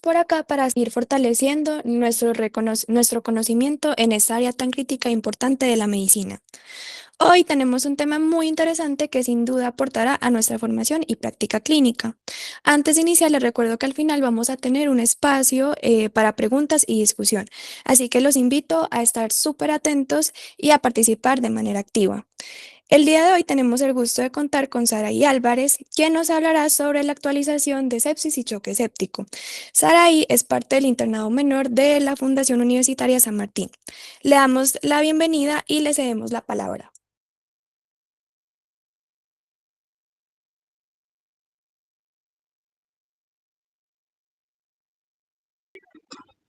por acá para seguir fortaleciendo nuestro conocimiento en esta área tan crítica e importante de la medicina. Hoy tenemos un tema muy interesante que sin duda aportará a nuestra formación y práctica clínica. Antes de iniciar, les recuerdo que al final vamos a tener un espacio para preguntas y discusión, así que los invito a estar súper atentos y a participar de manera activa. El día de hoy tenemos el gusto de contar con Saraí Álvarez, quien nos hablará sobre la actualización de sepsis y choque séptico. Saraí es parte del internado menor de la Fundación Universitaria San Martín. Le damos la bienvenida y le cedemos la palabra.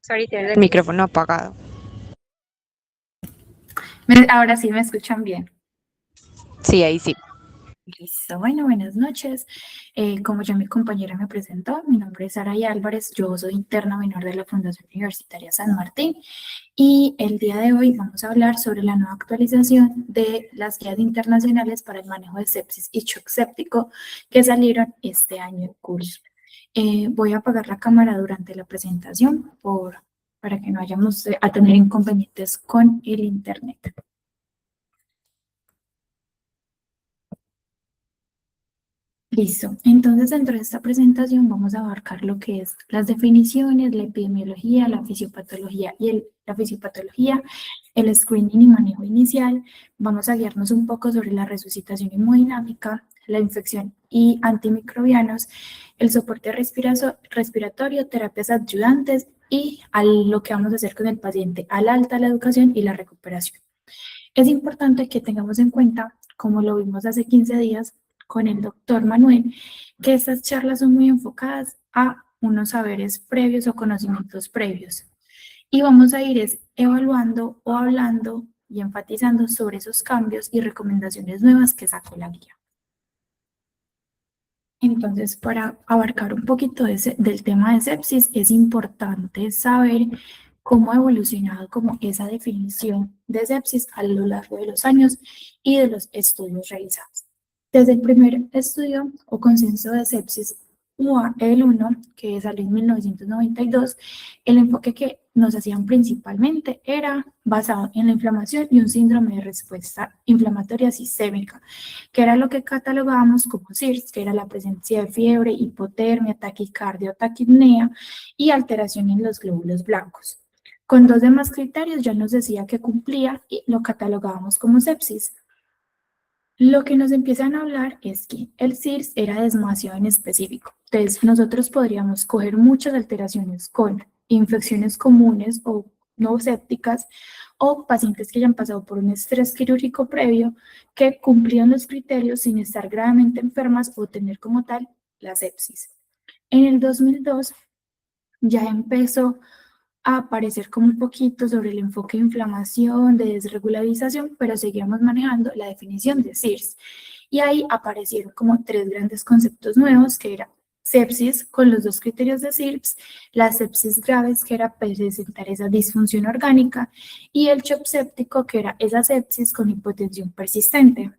Sorry, tienes el micrófono apagado. Ahora sí me escuchan bien. Sí, ahí sí. Listo, bueno, buenas noches. Como ya mi compañera me presentó, mi nombre es Saraí Álvarez, yo soy interna menor de la Fundación Universitaria San Martín y el día de hoy vamos a hablar sobre la nueva actualización de las guías internacionales para el manejo de sepsis y shock séptico que salieron este año en curso. Voy a apagar la cámara durante la presentación para que no vayamos a tener inconvenientes con el internet. Listo. Entonces, dentro de esta presentación vamos a abarcar lo que es las definiciones, la epidemiología, la fisiopatología el screening y manejo inicial. Vamos a guiarnos un poco sobre la resucitación hemodinámica, la infección y antimicrobianos, el soporte respiratorio, terapias adyuvantes y lo que vamos a hacer con el paciente al alta, la educación y la recuperación. Es importante que tengamos en cuenta, como lo vimos hace 15 días, con el doctor Manuel, que estas charlas son muy enfocadas a unos saberes previos o conocimientos previos. Y vamos a ir evaluando o hablando y enfatizando sobre esos cambios y recomendaciones nuevas que sacó la guía. Entonces, para abarcar un poquito del tema de sepsis, es importante saber cómo ha evolucionado como esa definición de sepsis a lo largo de los años y de los estudios realizados. Desde el primer estudio o consenso de sepsis el 1, que salió en 1992, el enfoque que nos hacían principalmente era basado en la inflamación y un síndrome de respuesta inflamatoria sistémica, que era lo que catalogábamos como SIRS, que era la presencia de fiebre, hipotermia, taquicardia o taquipnea y alteración en los glóbulos blancos. Con dos demás criterios ya nos decía que cumplía y lo catalogábamos como sepsis. Lo que nos empiezan a hablar es que el SIRS era demasiado en específico. Entonces, nosotros podríamos coger muchas alteraciones con infecciones comunes o no sépticas o pacientes que hayan pasado por un estrés quirúrgico previo que cumplían los criterios sin estar gravemente enfermas o tener como tal la sepsis. En el 2002 ya empezó a aparecer como un poquito sobre el enfoque de inflamación, de desregularización, pero seguíamos manejando la definición de SIRS. Y ahí aparecieron como tres grandes conceptos nuevos, que era sepsis con los dos criterios de SIRS, las sepsis graves, que era presentar esa disfunción orgánica, y el shock séptico, que era esa sepsis con hipotensión persistente.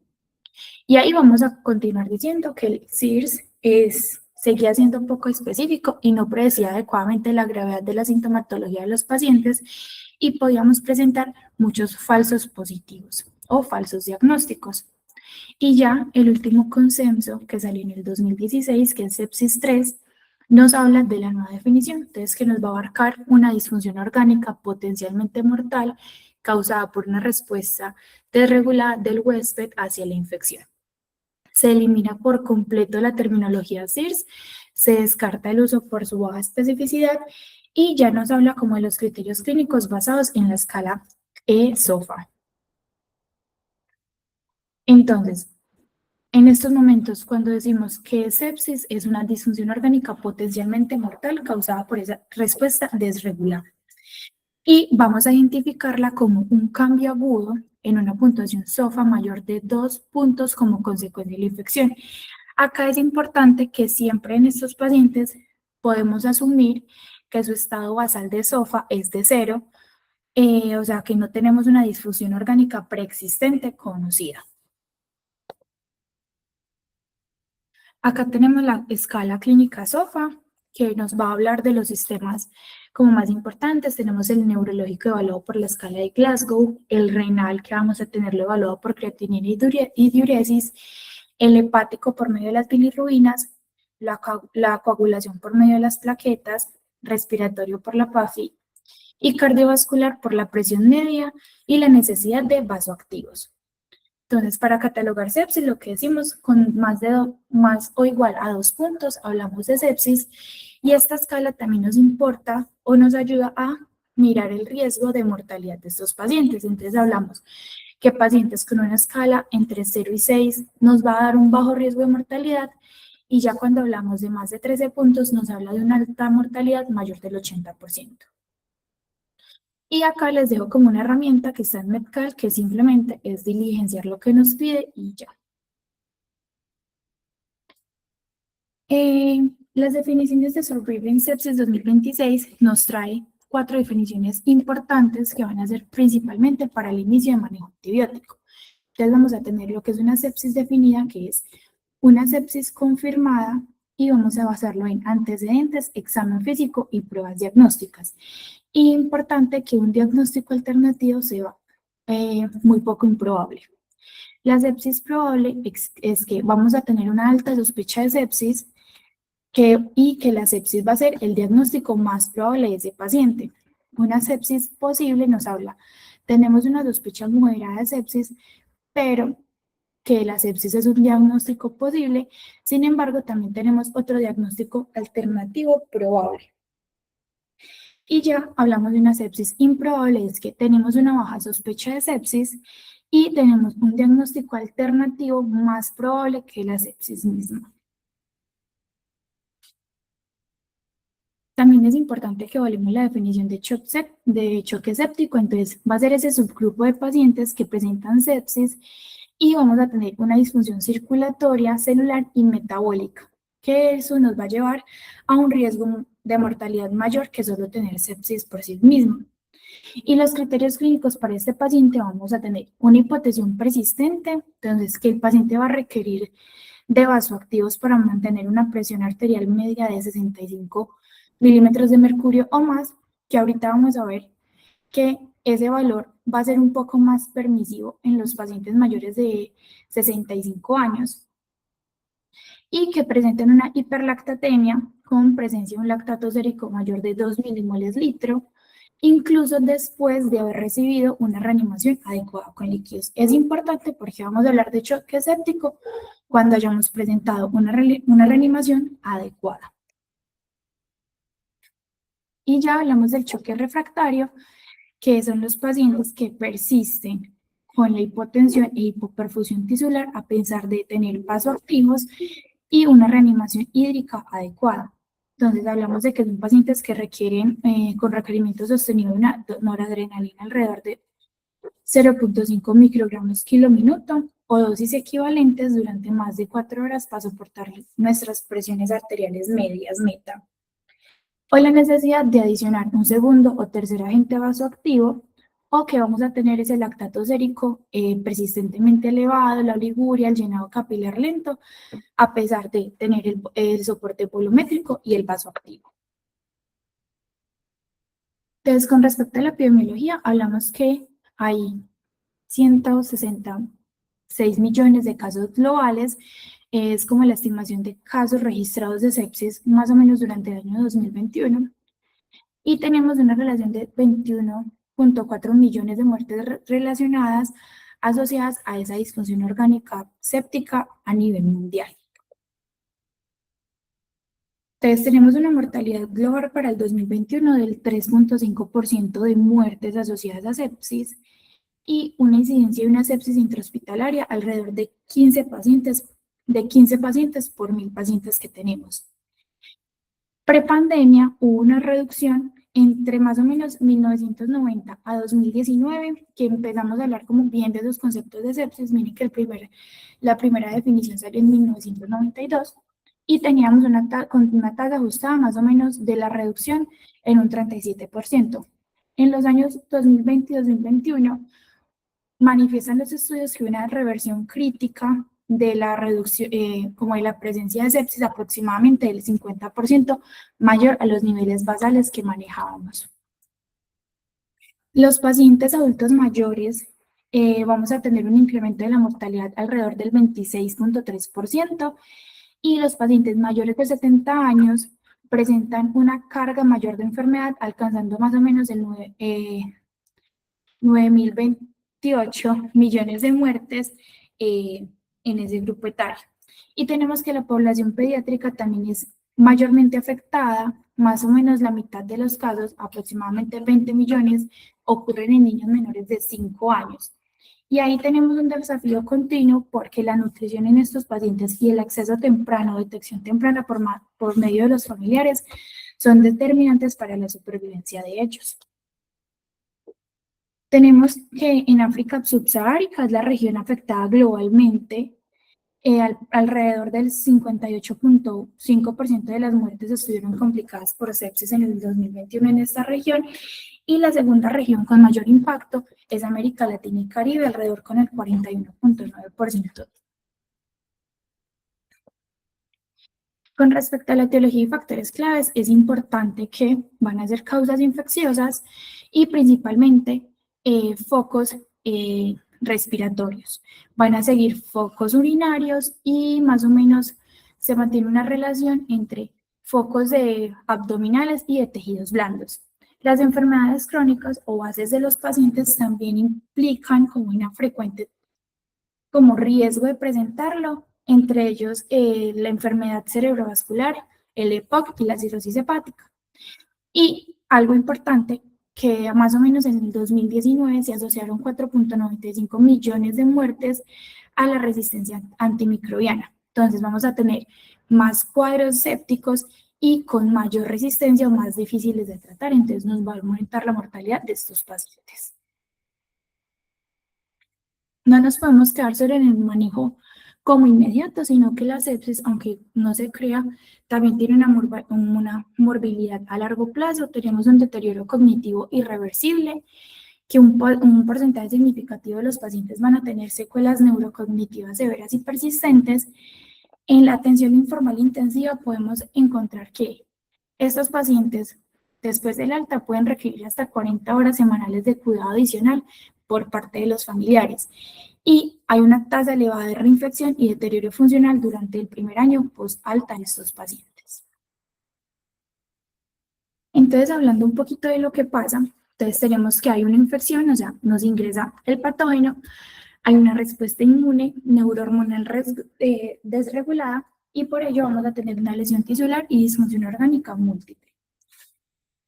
Y ahí vamos a continuar diciendo que el SIRS seguía siendo un poco específico y no predecía adecuadamente la gravedad de la sintomatología de los pacientes y podíamos presentar muchos falsos positivos o falsos diagnósticos. Y ya el último consenso que salió en el 2016, que es sepsis 3, nos habla de la nueva definición, entonces que nos va a abarcar una disfunción orgánica potencialmente mortal causada por una respuesta desregulada del huésped hacia la infección. Se elimina por completo la terminología SIRS, se descarta el uso por su baja especificidad y ya nos habla como de los criterios clínicos basados en la escala SOFA. Entonces, en estos momentos, cuando decimos que sepsis es una disfunción orgánica potencialmente mortal causada por esa respuesta desregulada. Y vamos a identificarla como un cambio agudo en una puntuación SOFA mayor de 2 puntos como consecuencia de la infección. Acá es importante que siempre en estos pacientes podemos asumir que su estado basal de SOFA es de 0, o sea que no tenemos una disfunción orgánica preexistente conocida. Acá tenemos la escala clínica SOFA que nos va a hablar de los sistemas como más importantes. Tenemos el neurológico evaluado por la escala de Glasgow, el renal que vamos a tenerlo evaluado por creatinina y diuresis, el hepático por medio de las bilirrubinas, la coagulación por medio de las plaquetas, respiratorio por la PAFI y cardiovascular por la presión media y la necesidad de vasoactivos. Entonces, para catalogar sepsis, lo que decimos con más o igual a 2 puntos, hablamos de sepsis, y esta escala también nos importa o nos ayuda a mirar el riesgo de mortalidad de estos pacientes. Entonces, hablamos que pacientes con una escala entre 0 y 6 nos va a dar un bajo riesgo de mortalidad, y ya cuando hablamos de más de 13 puntos, nos habla de una alta mortalidad mayor del 80%. Y acá les dejo como una herramienta que está en Medcal, que simplemente es diligenciar lo que nos pide y ya. Las definiciones de Surviving Sepsis 2026 nos trae 4 definiciones importantes que van a ser principalmente para el inicio de manejo antibiótico. Entonces vamos a tener lo que es una sepsis definida, que es una sepsis confirmada, y vamos a basarlo en antecedentes, examen físico y pruebas diagnósticas. Y importante que un diagnóstico alternativo sea muy poco improbable. La sepsis probable es que vamos a tener una alta sospecha de sepsis y que la sepsis va a ser el diagnóstico más probable de ese paciente. Una sepsis posible nos habla, tenemos una sospecha moderada de sepsis, pero que la sepsis es un diagnóstico posible. Sin embargo, también tenemos otro diagnóstico alternativo probable. Y ya hablamos de una sepsis improbable, es que tenemos una baja sospecha de sepsis y tenemos un diagnóstico alternativo más probable que la sepsis misma. También es importante que evaluemos la definición de choque séptico. Entonces, va a ser ese subgrupo de pacientes que presentan sepsis y vamos a tener una disfunción circulatoria, celular y metabólica, que eso nos va a llevar a un riesgo de mortalidad mayor que solo tener sepsis por sí mismo. Y los criterios clínicos para este paciente, vamos a tener una hipotensión persistente, entonces que el paciente va a requerir de vasoactivos para mantener una presión arterial media de 65 milímetros de mercurio o más, que ahorita vamos a ver que ese valor va a ser un poco más permisivo en los pacientes mayores de 65 años y que presenten una hiperlactatemia con presencia de un lactato sérico mayor de 2 milimoles litro, incluso después de haber recibido una reanimación adecuada con líquidos. Es importante porque vamos a hablar de choque séptico cuando hayamos presentado una reanimación adecuada. Y ya hablamos del choque refractario, que son los pacientes que persisten con la hipotensión e hipoperfusión tisular a pesar de tener vasoactivos y una reanimación hídrica adecuada. Entonces hablamos de que son pacientes que requieren con requerimiento sostenido una noradrenalina alrededor de 0.5 microgramos kilo minuto o dosis equivalentes durante más de 4 horas para soportar nuestras presiones arteriales medias meta, o la necesidad de adicionar un segundo o tercer agente vasoactivo, o que vamos a tener ese lactato sérico persistentemente elevado, la oliguria, el llenado capilar lento, a pesar de tener el soporte volumétrico y el vasoactivo. Entonces, con respecto a la epidemiología, hablamos que hay 166 millones de casos globales, es como la estimación de casos registrados de sepsis más o menos durante el año 2021, y tenemos una relación de 21.4 millones de muertes relacionadas asociadas a esa disfunción orgánica séptica a nivel mundial. Entonces tenemos una mortalidad global para el 2021 del 3.5% de muertes asociadas a sepsis y una incidencia de una sepsis intrahospitalaria alrededor de 15 pacientes por 1000 pacientes que tenemos. Prepandemia hubo una reducción entre más o menos 1990 a 2019, que empezamos a hablar como bien de esos conceptos de sepsis. Miren que la primera definición salió en 1992 y teníamos una tasa ajustada más o menos de la reducción en un 37%. En los años 2020 y 2021 manifiestan los estudios que una reversión crítica de la reducción, como de la presencia de sepsis aproximadamente del 50% mayor a los niveles basales que manejábamos. Los pacientes adultos mayores vamos a tener un incremento de la mortalidad alrededor del 26.3% y los pacientes mayores de 70 años presentan una carga mayor de enfermedad alcanzando más o menos el 9.028 millones de muertes en ese grupo etario. Y tenemos que la población pediátrica también es mayormente afectada, más o menos la mitad de los casos, aproximadamente 20 millones, ocurren en niños menores de 5 años. Y ahí tenemos un desafío continuo porque la nutrición en estos pacientes y el acceso temprano, detección temprana por medio de los familiares son determinantes para la supervivencia de ellos. Tenemos que en África subsahariana es la región afectada globalmente. Alrededor del 58.5% de las muertes estuvieron complicadas por sepsis en el 2021 en esta región. Y la segunda región con mayor impacto es América Latina y Caribe, alrededor con el 41.9%. Con respecto a la etiología y factores claves, es importante que van a ser causas infecciosas y principalmente focos respiratorios. Van a seguir focos urinarios y más o menos se mantiene una relación entre focos abdominales y de tejidos blandos. Las enfermedades crónicas o bases de los pacientes también implican como una frecuente como riesgo de presentarlo, entre ellos la enfermedad cerebrovascular, el EPOC y la cirrosis hepática. Y algo importante, que más o menos en el 2019 se asociaron 4.95 millones de muertes a la resistencia antimicrobiana. Entonces vamos a tener más cuadros sépticos y con mayor resistencia o más difíciles de tratar, entonces nos va a aumentar la mortalidad de estos pacientes. No nos podemos quedar solo en el manejo como inmediato, sino que la sepsis, aunque no se crea, también tiene una morbilidad a largo plazo. Tenemos un deterioro cognitivo irreversible, que un porcentaje significativo de los pacientes van a tener secuelas neurocognitivas severas y persistentes. En la atención informal intensiva podemos encontrar que estos pacientes, después del alta, pueden requerir hasta 40 horas semanales de cuidado adicional por parte de los familiares. Y hay una tasa elevada de reinfección y deterioro funcional durante el primer año post-alta en estos pacientes. Entonces, hablando un poquito de lo que pasa, entonces tenemos que hay una infección, o sea, nos ingresa el patógeno, hay una respuesta inmune neurohormonal desregulada y por ello vamos a tener una lesión tisular y disfunción orgánica múltiple.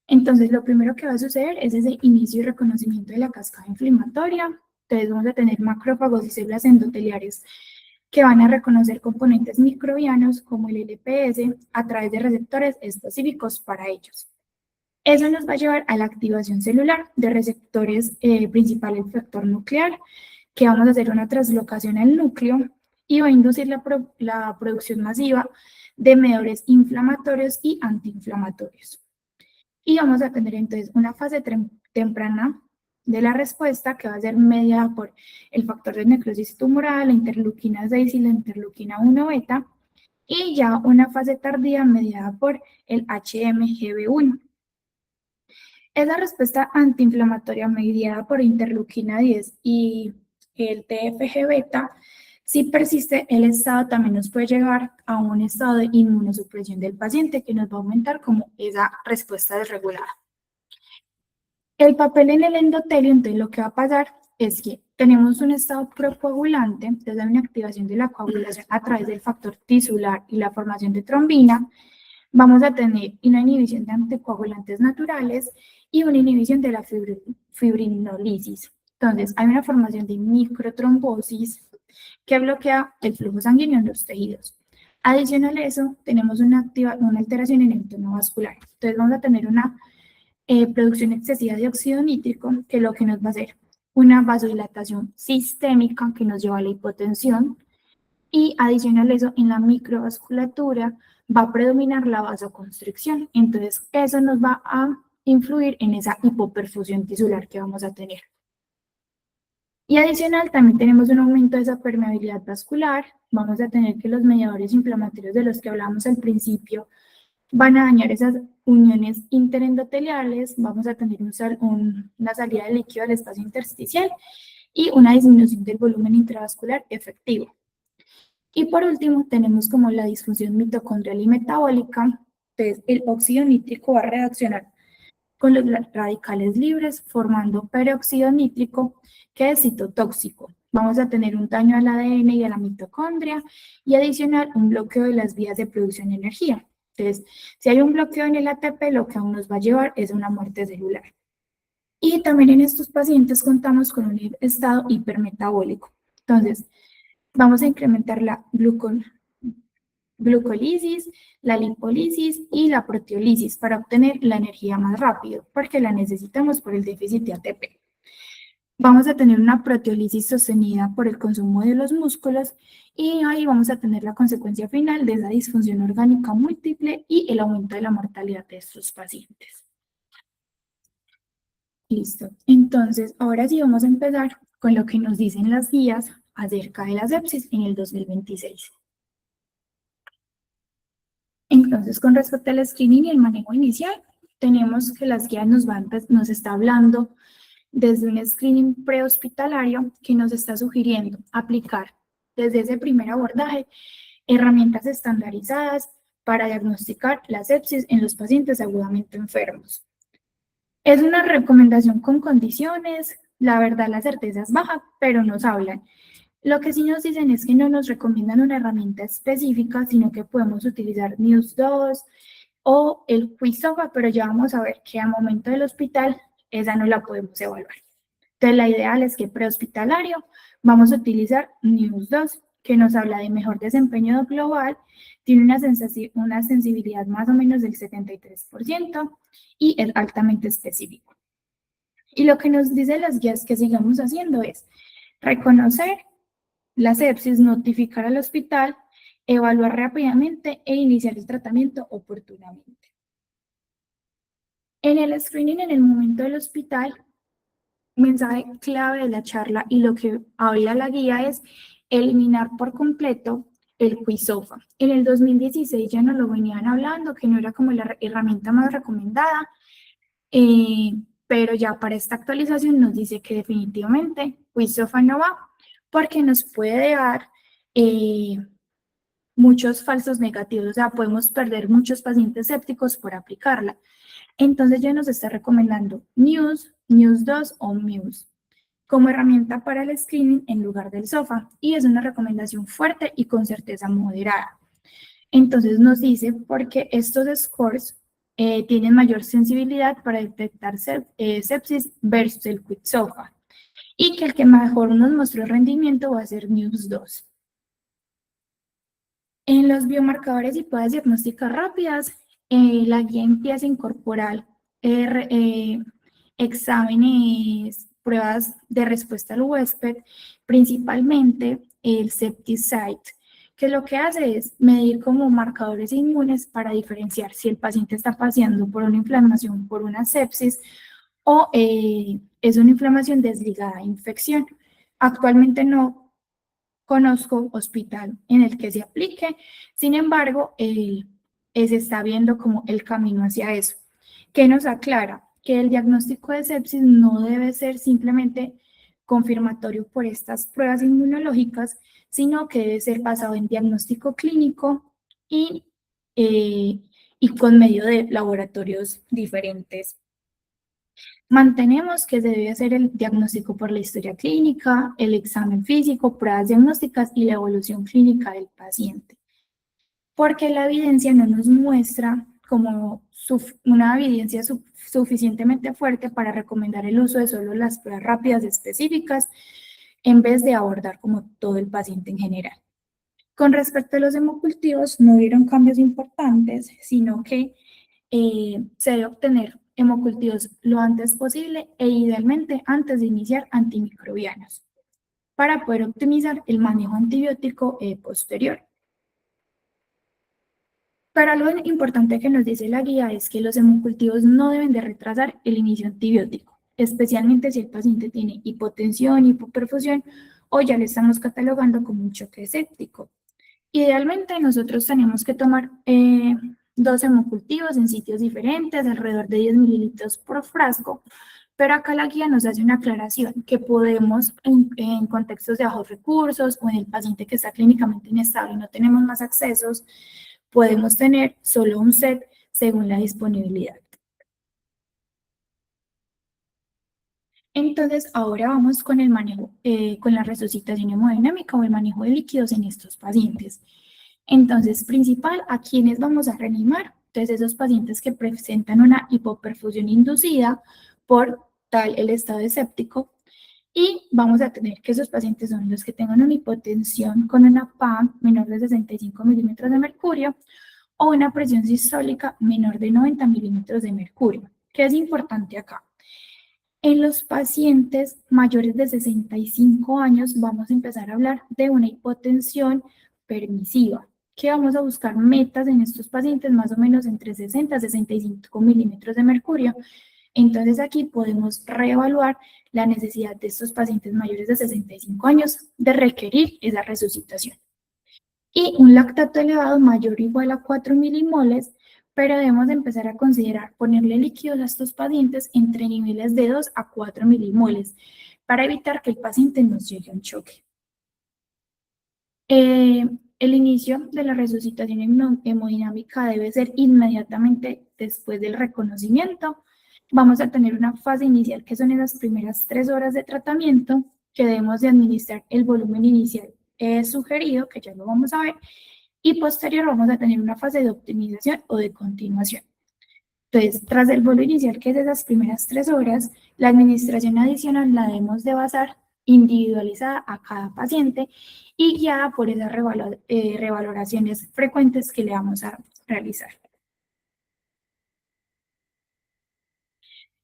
Entonces, lo primero que va a suceder es ese inicio y reconocimiento de la cascada inflamatoria. Entonces, vamos a tener macrófagos y células endoteliares que van a reconocer componentes microbianos como el LPS a través de receptores específicos para ellos. Eso nos va a llevar a la activación celular de receptores principal del factor nuclear, que vamos a hacer una translocación al núcleo y va a inducir la producción masiva de mediadores inflamatorios y antiinflamatorios. Y vamos a tener entonces una fase temprana de la respuesta que va a ser mediada por el factor de necrosis tumoral, la interleuquina 6 y la interleuquina 1 beta, y ya una fase tardía mediada por el HMGB1. Esa respuesta antiinflamatoria mediada por interleuquina 10 y el TFG beta, si persiste, el estado también nos puede llevar a un estado de inmunosupresión del paciente que nos va a aumentar como esa respuesta desregulada. El papel en el endotelio, entonces lo que va a pasar es que tenemos un estado procoagulante, entonces hay una activación de la coagulación a través del factor tisular y la formación de trombina. Vamos a tener una inhibición de anticoagulantes naturales y una inhibición de la fibrinolisis. Entonces, hay una formación de microtrombosis que bloquea el flujo sanguíneo en los tejidos. Adicional a eso, tenemos una alteración en el tono vascular. Entonces, vamos a tener una producción excesiva de óxido nítrico, que lo que nos va a hacer una vasodilatación sistémica que nos lleva a la hipotensión. Y adicional a eso, en la microvasculatura va a predominar la vasoconstricción. Entonces, eso nos va a influir en esa hipoperfusión tisular que vamos a tener. Y adicional, también tenemos un aumento de esa permeabilidad vascular. Vamos a tener que los mediadores inflamatorios de los que hablamos al principio van a dañar esas uniones interendoteliales, vamos a tener una salida de líquido al espacio intersticial y una disminución del volumen intravascular efectivo. Y por último, tenemos como la disfunción mitocondrial y metabólica. Entonces, el óxido nítrico va a reaccionar con los radicales libres, formando peróxido nítrico, que es citotóxico. Vamos a tener un daño al ADN y a la mitocondria y adicional un bloqueo de las vías de producción de energía. Entonces, si hay un bloqueo en el ATP, lo que aún nos va a llevar es una muerte celular. Y también en estos pacientes contamos con un estado hipermetabólico. Entonces, vamos a incrementar la glucolisis, la lipólisis y la proteólisis para obtener la energía más rápido, porque la necesitamos por el déficit de ATP. Vamos a tener una proteólisis sostenida por el consumo de los músculos y ahí vamos a tener la consecuencia final de esa disfunción orgánica múltiple y el aumento de la mortalidad de estos pacientes. Listo. Entonces, ahora sí vamos a empezar con lo que nos dicen las guías acerca de la sepsis en el 2026. Entonces, con respecto al screening y el manejo inicial, tenemos que las guías nos está hablando desde un screening prehospitalario que nos está sugiriendo aplicar desde ese primer abordaje herramientas estandarizadas para diagnosticar la sepsis en los pacientes agudamente enfermos. Es una recomendación con condiciones, la verdad la certeza es baja, pero nos hablan. Lo que sí nos dicen es que no nos recomiendan una herramienta específica, sino que podemos utilizar News2 o el Quizoga, pero ya vamos a ver que a momento del hospital esa no la podemos evaluar. Entonces la ideal es que prehospitalario vamos a utilizar News2, que nos habla de mejor desempeño global, tiene una sensibilidad más o menos del 73% y es altamente específico. Y lo que nos dice las guías que sigamos haciendo es reconocer la sepsis, notificar al hospital, evaluar rápidamente e iniciar el tratamiento oportunamente. En el screening, en el momento del hospital, mensaje clave de la charla y lo que habla la guía es eliminar por completo el Quizofa. En el 2016 ya nos lo venían hablando, que no era como la herramienta más recomendada, pero ya para esta actualización nos dice que definitivamente Quizofa no va, porque nos puede dar muchos falsos negativos, o sea, podemos perder muchos pacientes sépticos por aplicarla. Entonces ya nos está recomendando News2 o Muse como herramienta para el screening en lugar del SOFA y es una recomendación fuerte y con certeza moderada. Entonces nos dice porque estos scores tienen mayor sensibilidad para detectar sepsis versus el QuickSOFA y que el que mejor nos mostró rendimiento va a ser News2. En los biomarcadores y pruebas diagnósticas rápidas, la guía empieza a incorporar exámenes, pruebas de respuesta al huésped, principalmente el Septisite, que lo que hace es medir como marcadores inmunes para diferenciar si el paciente está pasando por una inflamación, por una sepsis, o es una inflamación desligada a infección. Actualmente no conozco hospital en el que se aplique, sin embargo, se está viendo como el camino hacia eso, que nos aclara que el diagnóstico de sepsis no debe ser simplemente confirmatorio por estas pruebas inmunológicas, sino que debe ser basado en diagnóstico clínico y con medio de laboratorios diferentes. Mantenemos que se debe hacer el diagnóstico por la historia clínica, el examen físico, pruebas diagnósticas y la evolución clínica del paciente, porque la evidencia no nos muestra como una evidencia suficientemente fuerte para recomendar el uso de solo las pruebas rápidas específicas en vez de abordar como todo el paciente en general. Con respecto a los hemocultivos, no hubieron cambios importantes, sino que se debe obtener hemocultivos lo antes posible e idealmente antes de iniciar antimicrobianos para poder optimizar el manejo antibiótico posterior. Pero algo importante que nos dice la guía es que los hemocultivos no deben de retrasar el inicio antibiótico. especialmente si el paciente tiene hipotensión, hipoperfusión o ya le estamos catalogando como un choque séptico. Idealmente nosotros tenemos que tomar 2 hemocultivos en sitios diferentes, alrededor de 10 mililitros por frasco, pero acá la guía nos hace una aclaración que podemos en contextos de bajos recursos o en el paciente que está clínicamente inestable y no tenemos más accesos, podemos tener solo un set según la disponibilidad. Entonces, ahora vamos con el manejo, con la resucitación hemodinámica o el manejo de líquidos en estos pacientes. Entonces, principal, ¿a quiénes vamos a reanimar? Entonces, esos pacientes que presentan una hipoperfusión inducida por tal el estado escéptico, y vamos a tener que esos pacientes son los que tengan una hipotensión con una PAM menor de 65 milímetros de mercurio o una presión sistólica menor de 90 milímetros de mercurio. ¿Qué es importante acá? En los pacientes mayores de 65 años vamos a empezar a hablar de una hipotensión permisiva, que vamos a buscar metas en estos pacientes más o menos entre 60 a 65 milímetros de mercurio. Entonces aquí podemos reevaluar la necesidad de estos pacientes mayores de 65 años de requerir esa resucitación. Y un lactato elevado mayor o igual a 4 milimoles, pero debemos empezar a considerar ponerle líquidos a estos pacientes entre niveles de 2 a 4 milimoles para evitar que el paciente nos llegue a un choque. El inicio de la resucitación hemodinámica debe ser inmediatamente después del reconocimiento. Vamos a tener una fase inicial que son esas primeras 3 horas de tratamiento que debemos de administrar el volumen inicial sugerido, que ya lo vamos a ver, y posterior vamos a tener una fase de optimización o de continuación. Entonces, tras el vuelo inicial, que es de esas primeras 3 horas, la administración adicional la debemos de basar individualizada a cada paciente y guiada por esas revaloraciones frecuentes que le vamos a realizar.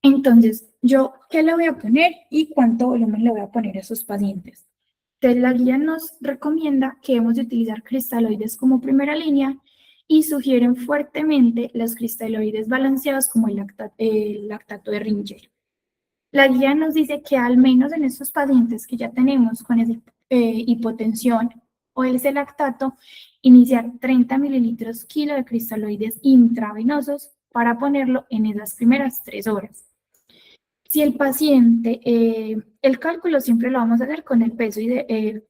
Entonces, ¿yo qué le voy a poner y cuánto volumen le voy a poner a esos pacientes? Entonces, la guía nos recomienda que debemos de utilizar cristaloides como primera línea y sugieren fuertemente los cristaloides balanceados como el lactato de Ringer. La guía nos dice que al menos en estos pacientes que ya tenemos con esa hipotensión o ese lactato, iniciar 30 mililitros kilo de cristaloides intravenosos para ponerlo en esas primeras 3 horas. Si el paciente, el cálculo siempre lo vamos a hacer con el peso,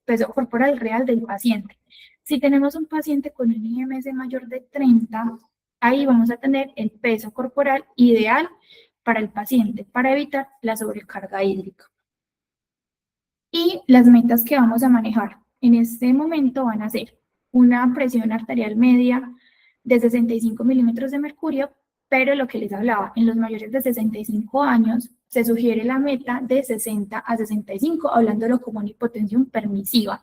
peso corporal real del paciente. Si tenemos un paciente con un IMS mayor de 30, ahí vamos a tener el peso corporal ideal para el paciente, para evitar la sobrecarga hídrica. Y las metas que vamos a manejar en este momento van a ser una presión arterial media de 65 milímetros de mercurio, pero lo que les hablaba, en los mayores de 65 años se sugiere la meta de 60 a 65, hablándolo como una hipotensión permisiva.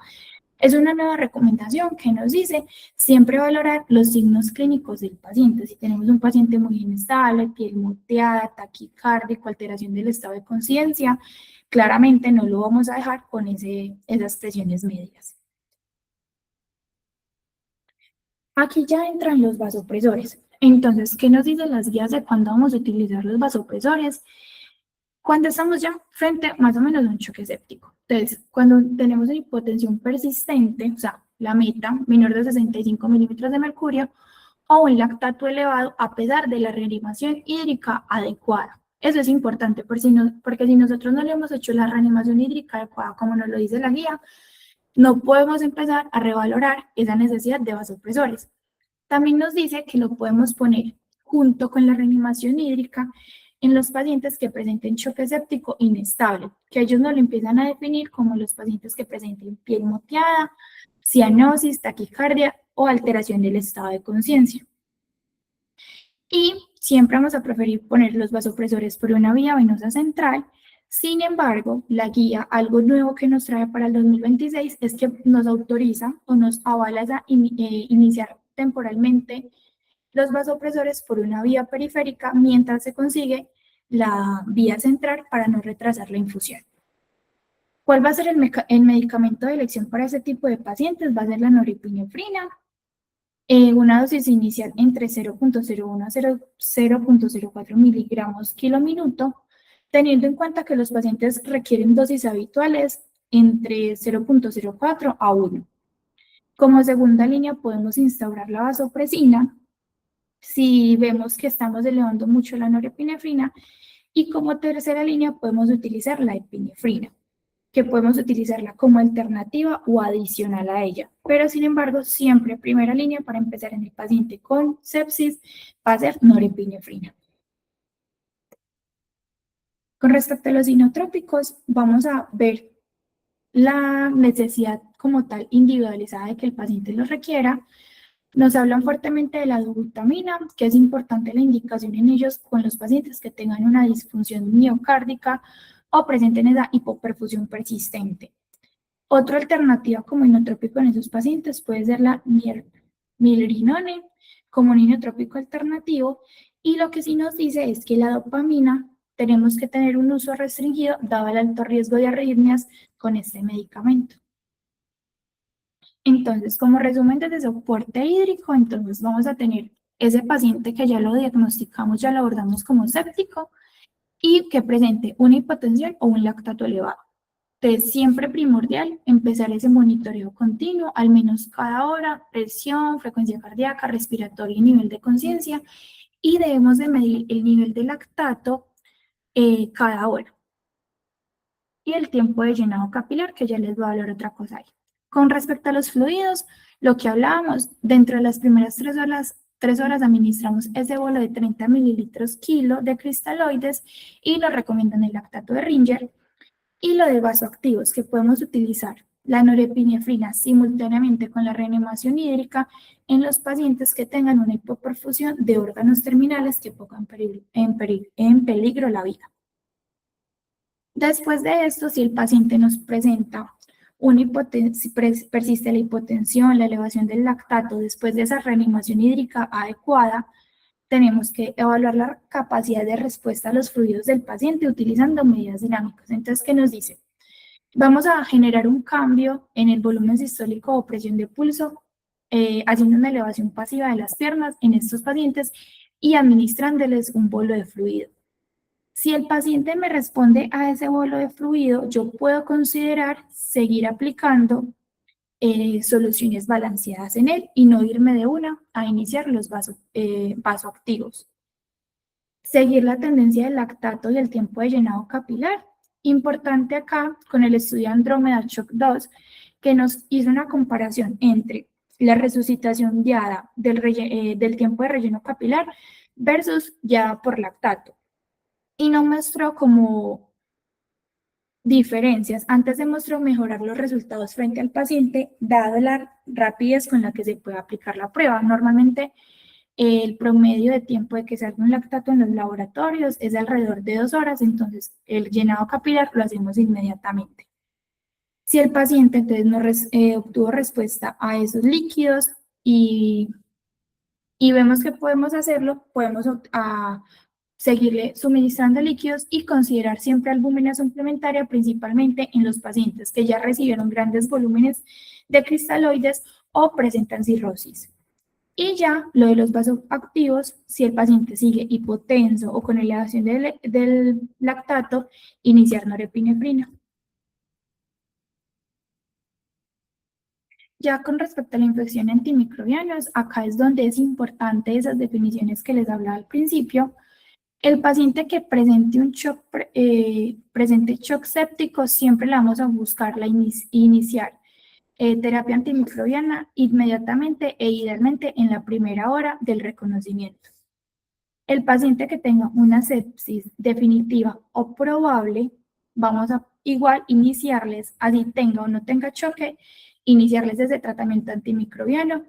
Es una nueva recomendación que nos dice siempre valorar los signos clínicos del paciente. Si tenemos un paciente muy inestable, piel moteada, taquicardia, alteración del estado de conciencia, claramente no lo vamos a dejar con esas presiones medias. Aquí ya entran los vasopresores. Entonces, ¿qué nos dicen las guías de cuándo vamos a utilizar los vasopresores? Cuando estamos ya frente más o menos a un choque séptico. Entonces, cuando tenemos una hipotensión persistente, o sea, la meta menor de 65 milímetros de mercurio, o un lactato elevado a pesar de la reanimación hídrica adecuada. Eso es importante porque si nosotros no le hemos hecho la reanimación hídrica adecuada, como nos lo dice la guía, no podemos empezar a revalorar esa necesidad de vasopresores. También nos dice que lo podemos poner junto con la reanimación hídrica en los pacientes que presenten choque séptico inestable, que ellos no lo empiezan a definir como los pacientes que presenten piel moteada, cianosis, taquicardia o alteración del estado de conciencia. Y siempre vamos a preferir poner los vasopresores por una vía venosa central. Sin embargo, la guía, algo nuevo que nos trae para el 2026 es que nos autoriza o nos avala a iniciar temporalmente los vasopresores por una vía periférica mientras se consigue la vía central para no retrasar la infusión. ¿Cuál va a ser el medicamento de elección para este tipo de pacientes? Va a ser la norepinefrina, una dosis inicial entre 0.01 a 0.04 miligramos kilo minuto, teniendo en cuenta que los pacientes requieren dosis habituales entre 0,04 a 1. Como segunda línea podemos instaurar la vasopresina si vemos que estamos elevando mucho la norepinefrina, y como tercera línea podemos utilizar la epinefrina, que podemos utilizarla como alternativa o adicional a ella. Pero sin embargo, siempre primera línea para empezar en el paciente con sepsis va a ser norepinefrina. Con respecto a los inotrópicos, vamos a ver la necesidad como tal individualizada de que el paciente lo requiera. Nos hablan fuertemente de la dobutamina, que es importante la indicación en ellos con los pacientes que tengan una disfunción miocárdica o presenten esa hipoperfusión persistente. Otra alternativa como inotrópico en esos pacientes puede ser la milrinone como un inotrópico alternativo, y lo que sí nos dice es que la dopamina tenemos que tener un uso restringido dado el alto riesgo de arritmias con este medicamento. Entonces, como resumen de soporte hídrico, entonces vamos a tener ese paciente que ya lo diagnosticamos, ya lo abordamos como séptico y que presente una hipotensión o un lactato elevado. Entonces, siempre primordial empezar ese monitoreo continuo, al menos cada hora, presión, frecuencia cardíaca, respiratoria y nivel de conciencia, y debemos de medir el nivel de lactato cada hora. Y el tiempo de llenado capilar, que ya les voy a hablar otra cosa ahí. Con respecto a los fluidos, lo que hablábamos, dentro de las primeras 3 horas administramos ese bolo de 30 mililitros kilo de cristaloides y lo recomiendan el lactato de Ringer. Y lo de vasoactivos, que podemos utilizar la norepinefrina simultáneamente con la reanimación hídrica en los pacientes que tengan una hipoperfusión de órganos terminales que pongan en peligro la vida. Después de esto, si el paciente nos presenta una persiste la hipotensión, la elevación del lactato, después de esa reanimación hídrica adecuada, tenemos que evaluar la capacidad de respuesta a los fluidos del paciente utilizando medidas dinámicas. Entonces, ¿qué nos dice? Vamos a generar un cambio en el volumen sistólico o presión de pulso, haciendo una elevación pasiva de las piernas en estos pacientes y administrándoles un bolo de fluido. Si el paciente me responde a ese bolo de fluido, yo puedo considerar seguir aplicando soluciones balanceadas en él y no irme de una a iniciar los vasoactivos. Seguir la tendencia del lactato y el tiempo de llenado capilar. Importante acá con el estudio Andrómeda Shock 2, que nos hizo una comparación entre la resucitación guiada del tiempo de relleno capilar versus guiada por lactato. Y no mostró como diferencias. Antes demostró mejorar los resultados frente al paciente, dado la rapidez con la que se puede aplicar la prueba. Normalmente, el promedio de tiempo de que se haga un lactato en los laboratorios es alrededor de 2 horas, entonces el llenado capilar lo hacemos inmediatamente. Si el paciente entonces no obtuvo respuesta a esos líquidos y vemos que podemos hacerlo, podemos seguirle suministrando líquidos y considerar siempre albúmina suplementaria, principalmente en los pacientes que ya recibieron grandes volúmenes de cristaloides o presentan cirrosis. Y ya lo de los vasoactivos, si el paciente sigue hipotenso o con elevación del lactato, iniciar norepinefrina. Ya con respecto a la infección antimicrobianos, acá es donde es importante esas definiciones que les hablaba al principio. El paciente que presente un shock, presente shock séptico, siempre le vamos a buscar iniciar terapia antimicrobiana inmediatamente e idealmente en la primera hora del reconocimiento. El paciente que tenga una sepsis definitiva o probable, vamos a igual iniciarles, así tenga o no tenga choque, iniciarles ese tratamiento antimicrobiano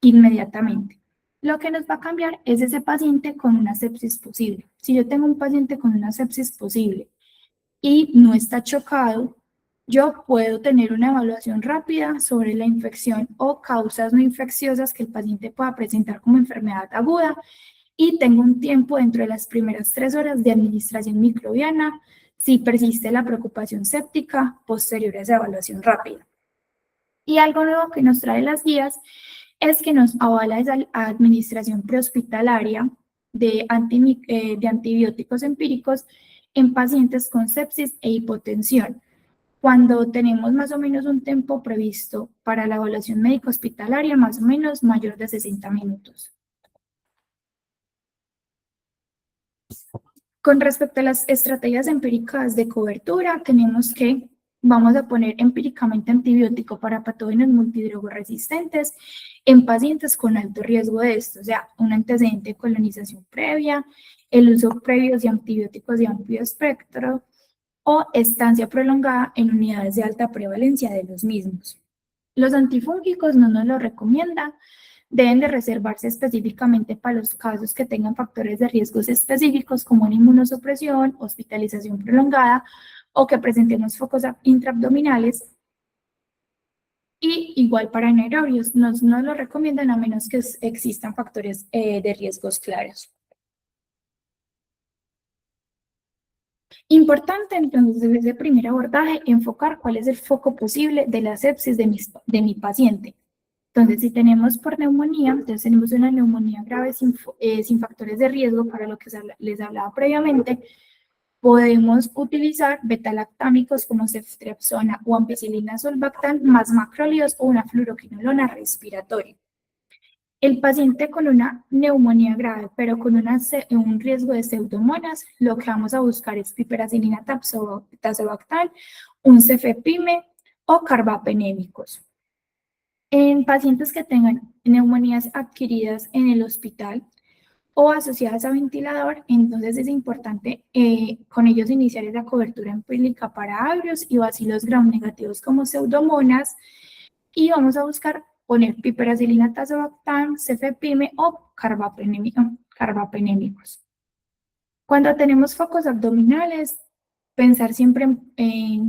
inmediatamente. Lo que nos va a cambiar es ese paciente con una sepsis posible. Si yo tengo un paciente con una sepsis posible y no está chocado, yo puedo tener una evaluación rápida sobre la infección o causas no infecciosas que el paciente pueda presentar como enfermedad aguda, y tengo un tiempo dentro de las primeras 3 horas de administración microbiana si persiste la preocupación séptica posterior a esa evaluación rápida. Y algo nuevo que nos trae las guías es que nos avala esa administración prehospitalaria de antibióticos empíricos en pacientes con sepsis e hipotensión, cuando tenemos más o menos un tiempo previsto para la evaluación médica hospitalaria, más o menos mayor de 60 minutos. Con respecto a las estrategias empíricas de cobertura, tenemos que vamos a poner empíricamente antibiótico para patógenos multidrogoresistentes en pacientes con alto riesgo de esto, o sea, un antecedente de colonización previa, el uso previo de antibióticos de amplio espectro o estancia prolongada en unidades de alta prevalencia de los mismos. Los antifúngicos no nos lo recomiendan, deben de reservarse específicamente para los casos que tengan factores de riesgos específicos como una inmunosupresión, hospitalización prolongada o que presentemos focos intraabdominales. Y igual para anaerobios, no lo recomiendan a menos que existan factores de riesgos claros. Importante entonces desde el primer abordaje enfocar cuál es el foco posible de la sepsis de mi paciente. Entonces, si tenemos por neumonía, entonces tenemos una neumonía grave sin factores de riesgo, para lo que les hablaba previamente, podemos utilizar betalactámicos como ceftriaxona o ampicilina sulbactam más macrólidos o una fluoroquinolona respiratoria. El paciente con una neumonía grave, pero con un riesgo de pseudomonas, lo que vamos a buscar es piperacilina tazobactam, un cefepime o carbapenémicos. En pacientes que tengan neumonías adquiridas en el hospital o asociadas a ventilador, entonces es importante con ellos iniciar esa cobertura empírica para agrios y bacilos gram negativos como pseudomonas, y vamos a buscar poner piperacilina tazobactam, cefepime o carbapenémicos. Cuando tenemos focos abdominales, pensar siempre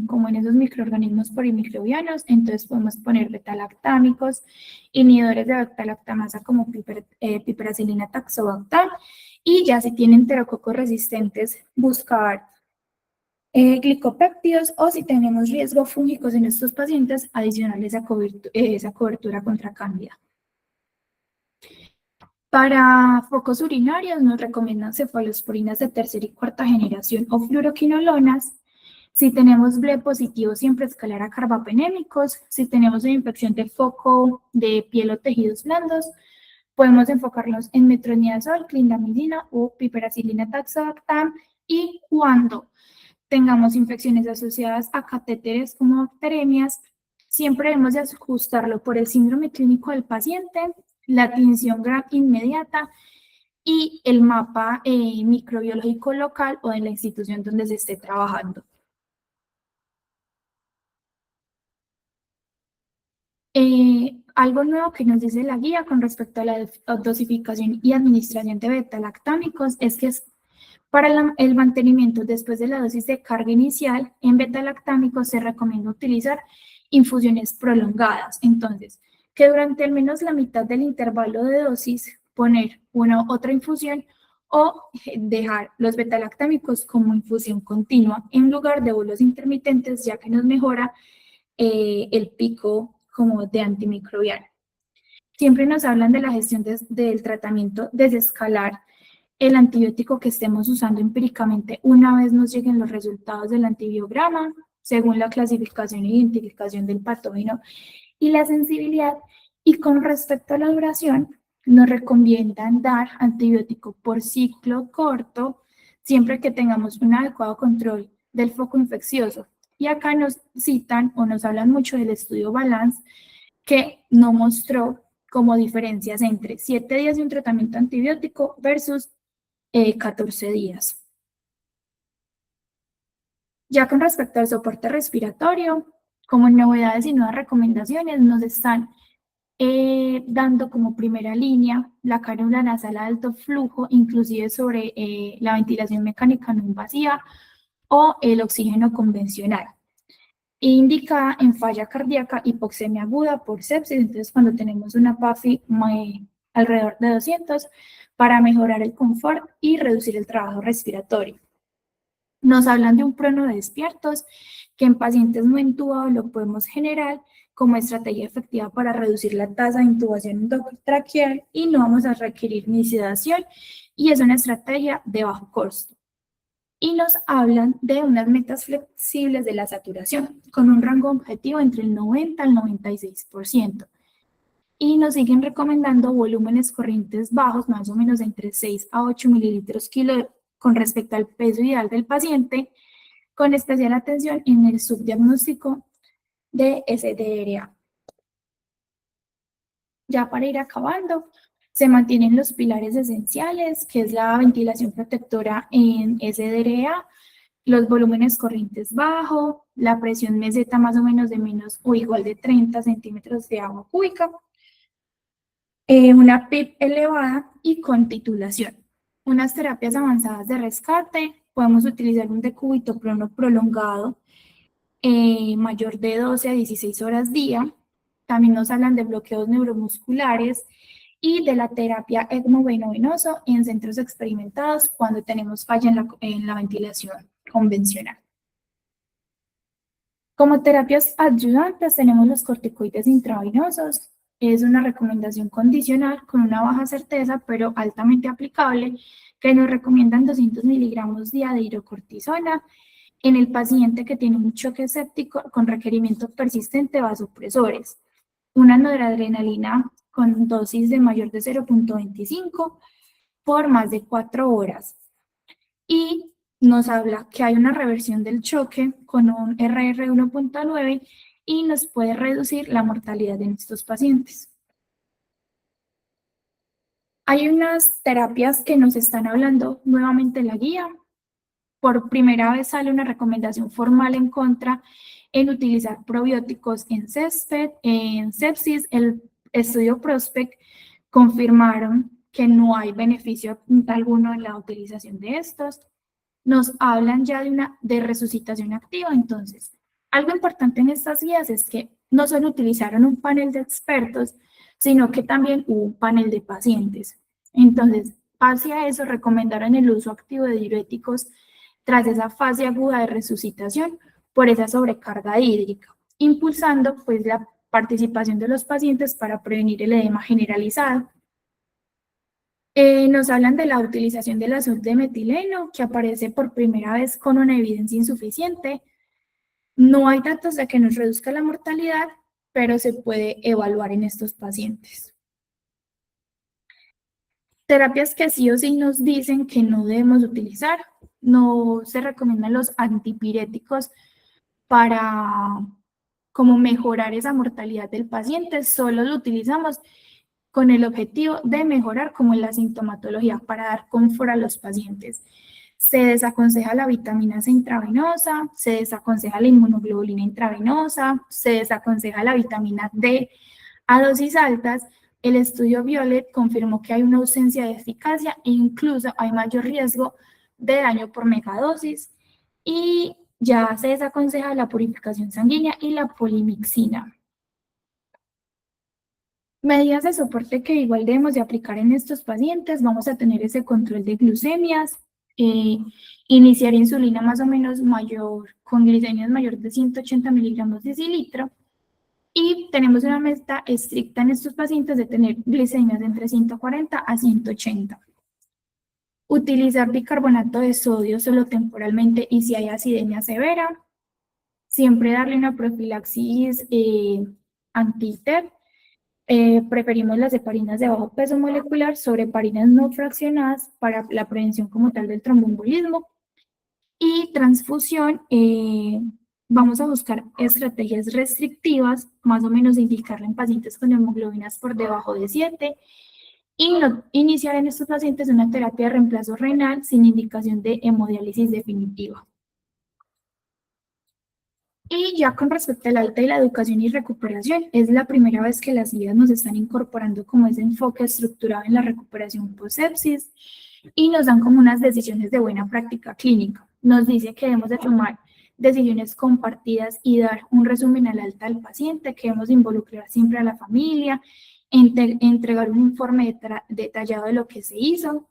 como en esos microorganismos polimicrobianos, entonces podemos poner betalactámicos, inhibidores de beta-lactamasa como piperacilina tazobactam, y ya si tienen enterococos resistentes, buscar glicopéptidos, o si tenemos riesgo fúngicos en estos pacientes, adicionales a esa cobertura contra cándida. Para focos urinarios nos recomiendan cefalosporinas de tercera y cuarta generación o fluoroquinolonas. Si tenemos ble positivo, siempre escalar a carbapenémicos. Si tenemos una infección de foco de piel o tejidos blandos, podemos enfocarnos en metronidazol, clindamicina o piperacilina tazobactam. Y cuando tengamos infecciones asociadas a catéteres como bacteremias, siempre debemos de ajustarlo por el síndrome clínico del paciente, la tinción GRAM inmediata y el mapa microbiológico local o de la institución donde se esté trabajando. Algo nuevo que nos dice la guía con respecto a la dosificación y administración de betalactámicos es que para el mantenimiento después de la dosis de carga inicial en betalactámicos se recomienda utilizar infusiones prolongadas. Entonces, que durante al menos la mitad del intervalo de dosis poner una otra infusión o dejar los betalactámicos como infusión continua en lugar de bolos intermitentes, ya que nos mejora el pico como de antimicrobiano. Siempre nos hablan de la gestión del tratamiento, desescalar el antibiótico que estemos usando empíricamente una vez nos lleguen los resultados del antibiograma, según la clasificación e identificación del patógeno y la sensibilidad. Y con respecto a la duración, nos recomiendan dar antibiótico por ciclo corto, siempre que tengamos un adecuado control del foco infeccioso. Y acá nos citan o nos hablan mucho del estudio Balance, que no mostró como diferencias entre 7 días de un tratamiento antibiótico versus 14 días. Ya con respecto al soporte respiratorio, como novedades y nuevas recomendaciones, nos están dando como primera línea la cánula nasal a alto flujo, inclusive sobre la ventilación mecánica no invasiva o el oxígeno convencional. Indica en falla cardíaca hipoxemia aguda por sepsis, entonces cuando tenemos una PAFI alrededor de 200, para mejorar el confort y reducir el trabajo respiratorio. Nos hablan de un prono de despiertos, que en pacientes no intubados lo podemos generar como estrategia efectiva para reducir la tasa de intubación endotraqueal y no vamos a requerir ni sedación y es una estrategia de bajo costo. Y nos hablan de unas metas flexibles de la saturación con un rango objetivo entre el 90 al 96%. Y nos siguen recomendando volúmenes corrientes bajos, más o menos entre 6 a 8 mililitros kilo con respecto al peso ideal del paciente, con especial atención en el subdiagnóstico de SDRA. Ya para ir acabando, se mantienen los pilares esenciales, que es la ventilación protectora en SDRA, los volúmenes corrientes bajos, la presión meseta más o menos de menos o igual de 30 centímetros de agua cúbica, una PIB elevada y con titulación. Unas terapias avanzadas de rescate, podemos utilizar un decúbito prolongado mayor de 12 a 16 horas día. También nos hablan de bloqueos neuromusculares y de la terapia ECMO veno-venoso en centros experimentados cuando tenemos falla en la ventilación convencional. Como terapias ayudantes tenemos los corticoides intravenosos. Es una recomendación condicional con una baja certeza, pero altamente aplicable, que nos recomiendan 200 miligramos día de hidrocortisona en el paciente que tiene un choque séptico con requerimiento persistente de vasopresores. Una noradrenalina con dosis de mayor de 0.25 por más de 4 horas. Y nos habla que hay una reversión del choque con un RR 1.9 y nos puede reducir la mortalidad en estos pacientes. Hay unas terapias que nos están hablando nuevamente en la guía. Por primera vez sale una recomendación formal en contra en utilizar probióticos en césped, en sepsis. El estudio Prospect confirmaron que no hay beneficio alguno en la utilización de estos. Nos hablan ya de resucitación activa. Entonces, algo importante en estas guías es que no solo utilizaron un panel de expertos, sino que también hubo un panel de pacientes. Entonces, hacia eso recomendaron el uso activo de diuréticos tras esa fase aguda de resucitación por esa sobrecarga hídrica, impulsando pues la participación de los pacientes para prevenir el edema generalizado. Nos hablan de la utilización del azul de metileno, que aparece por primera vez con una evidencia insuficiente. No hay datos de que nos reduzca la mortalidad, pero se puede evaluar en estos pacientes. Terapias que sí o sí nos dicen que no debemos utilizar. No se recomiendan los antipiréticos para como mejorar esa mortalidad del paciente. Solo lo utilizamos con el objetivo de mejorar como la sintomatología para dar confort a los pacientes. Se desaconseja la vitamina C intravenosa, se desaconseja la inmunoglobulina intravenosa, se desaconseja la vitamina D a dosis altas. El estudio Violet confirmó que hay una ausencia de eficacia e incluso hay mayor riesgo de daño por megadosis y ya se desaconseja la purificación sanguínea y la polimixina. Medidas de soporte que igual debemos de aplicar en estos pacientes, vamos a tener ese control de glucemias, iniciar insulina más o menos mayor, con glicemias mayor de 180 miligramos decilitro, y tenemos una meta estricta en estos pacientes de tener glicemias de entre 140 a 180. Utilizar bicarbonato de sodio solo temporalmente y si hay acidemia severa. Siempre darle una profilaxis anti-TEP. Preferimos las heparinas de bajo peso molecular sobre heparinas no fraccionadas para la prevención como tal del tromboembolismo. Y transfusión, vamos a buscar estrategias restrictivas, más o menos indicarla en pacientes con hemoglobinas por debajo de 7 y no iniciar en estos pacientes una terapia de reemplazo renal sin indicación de hemodiálisis definitiva. Y ya con respecto al alta y la educación y recuperación, es la primera vez que las guías nos están incorporando como ese enfoque estructurado en la recuperación post-sepsis y nos dan como unas decisiones de buena práctica clínica. Nos dice que debemos de tomar decisiones compartidas y dar un resumen al alta al paciente, que debemos involucrar siempre a la familia, entregar un informe detallado de lo que se hizo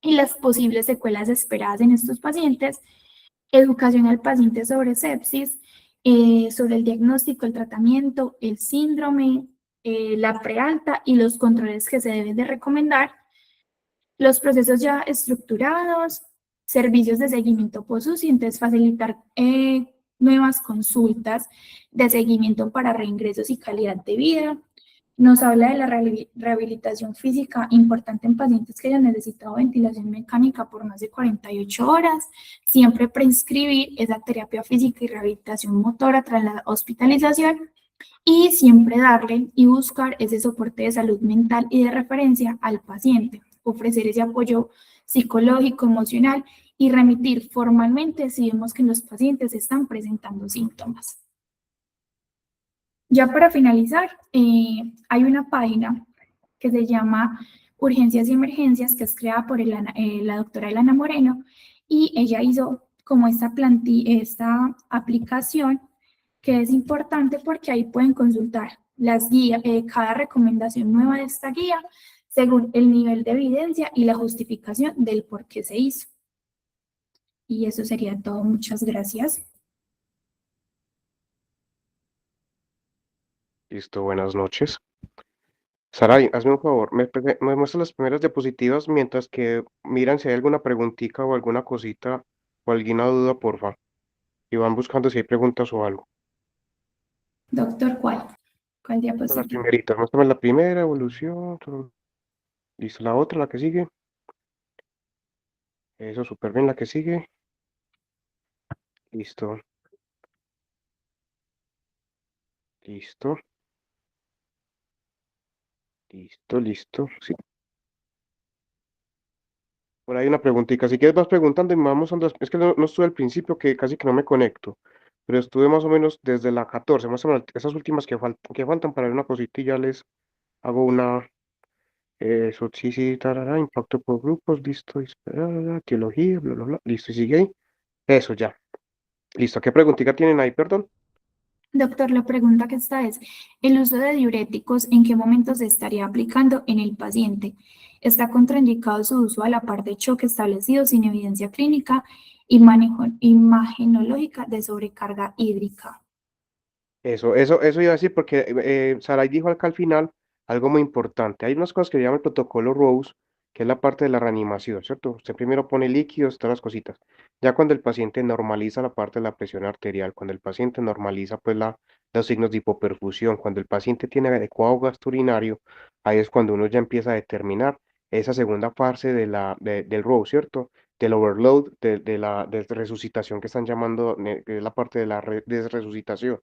y las posibles secuelas esperadas en estos pacientes, educación al paciente sobre sepsis, sobre el diagnóstico, el tratamiento, el síndrome, la prealta y los controles que se deben de recomendar, los procesos ya estructurados, servicios de seguimiento post-UCI, entonces facilitar nuevas consultas de seguimiento para reingresos y calidad de vida. Nos habla de la rehabilitación física importante en pacientes que hayan necesitado ventilación mecánica por más de 48 horas, siempre prescribir esa terapia física y rehabilitación motora tras la hospitalización y siempre darle y buscar ese soporte de salud mental y de referencia al paciente, ofrecer ese apoyo psicológico, emocional y remitir formalmente si vemos que los pacientes están presentando síntomas. Ya para finalizar, hay una página que se llama Urgencias y Emergencias, que es creada por la doctora Elana Moreno, y ella hizo como esta aplicación que es importante porque ahí pueden consultar las guías, cada recomendación nueva de esta guía según el nivel de evidencia y la justificación del por qué se hizo. Y eso sería todo. Muchas gracias. Listo, buenas noches. Saray, hazme un favor, me muestras las primeras diapositivas mientras que miran si hay alguna preguntita o alguna cosita o alguna duda, porfa. Y van buscando si hay preguntas o algo. Doctor, ¿cuál? ¿Cuál La diapositiva? primerita, muéstrame la primera, evolución. Listo, la otra, la que sigue. Eso, súper bien, la que sigue. Listo, listo, listo. Sí. Por ahí una preguntita. Si quieres vas preguntando y vamos a es que no estuve al principio que casi que no me conecto. Pero estuve más o menos desde la 14, más o menos esas últimas que faltan para ver una cosita y ya les hago una eso, sí, sí, tarara, impacto por grupos, listo, teología, bla, bla, bla, listo, y sigue ahí. Eso ya. Listo, ¿qué preguntita tienen ahí, perdón? Doctor, la pregunta que está es, ¿el uso de diuréticos en qué momento se estaría aplicando en el paciente? ¿Está contraindicado su uso a la par de choque establecido sin evidencia clínica y manejo imagenológica de sobrecarga hídrica? Eso iba a decir porque Saray dijo acá al final algo muy importante. Hay unas cosas que se llama el protocolo Rose, que es la parte de la reanimación, ¿cierto? Usted primero pone líquidos, todas las cositas. Ya cuando el paciente normaliza la parte de la presión arterial, cuando el paciente normaliza pues los signos de hipoperfusión, cuando el paciente tiene adecuado gasto urinario, ahí es cuando uno ya empieza a determinar esa segunda fase del Rose, ¿cierto? Del overload, de resucitación que están llamando, que es la parte de la desresucitación.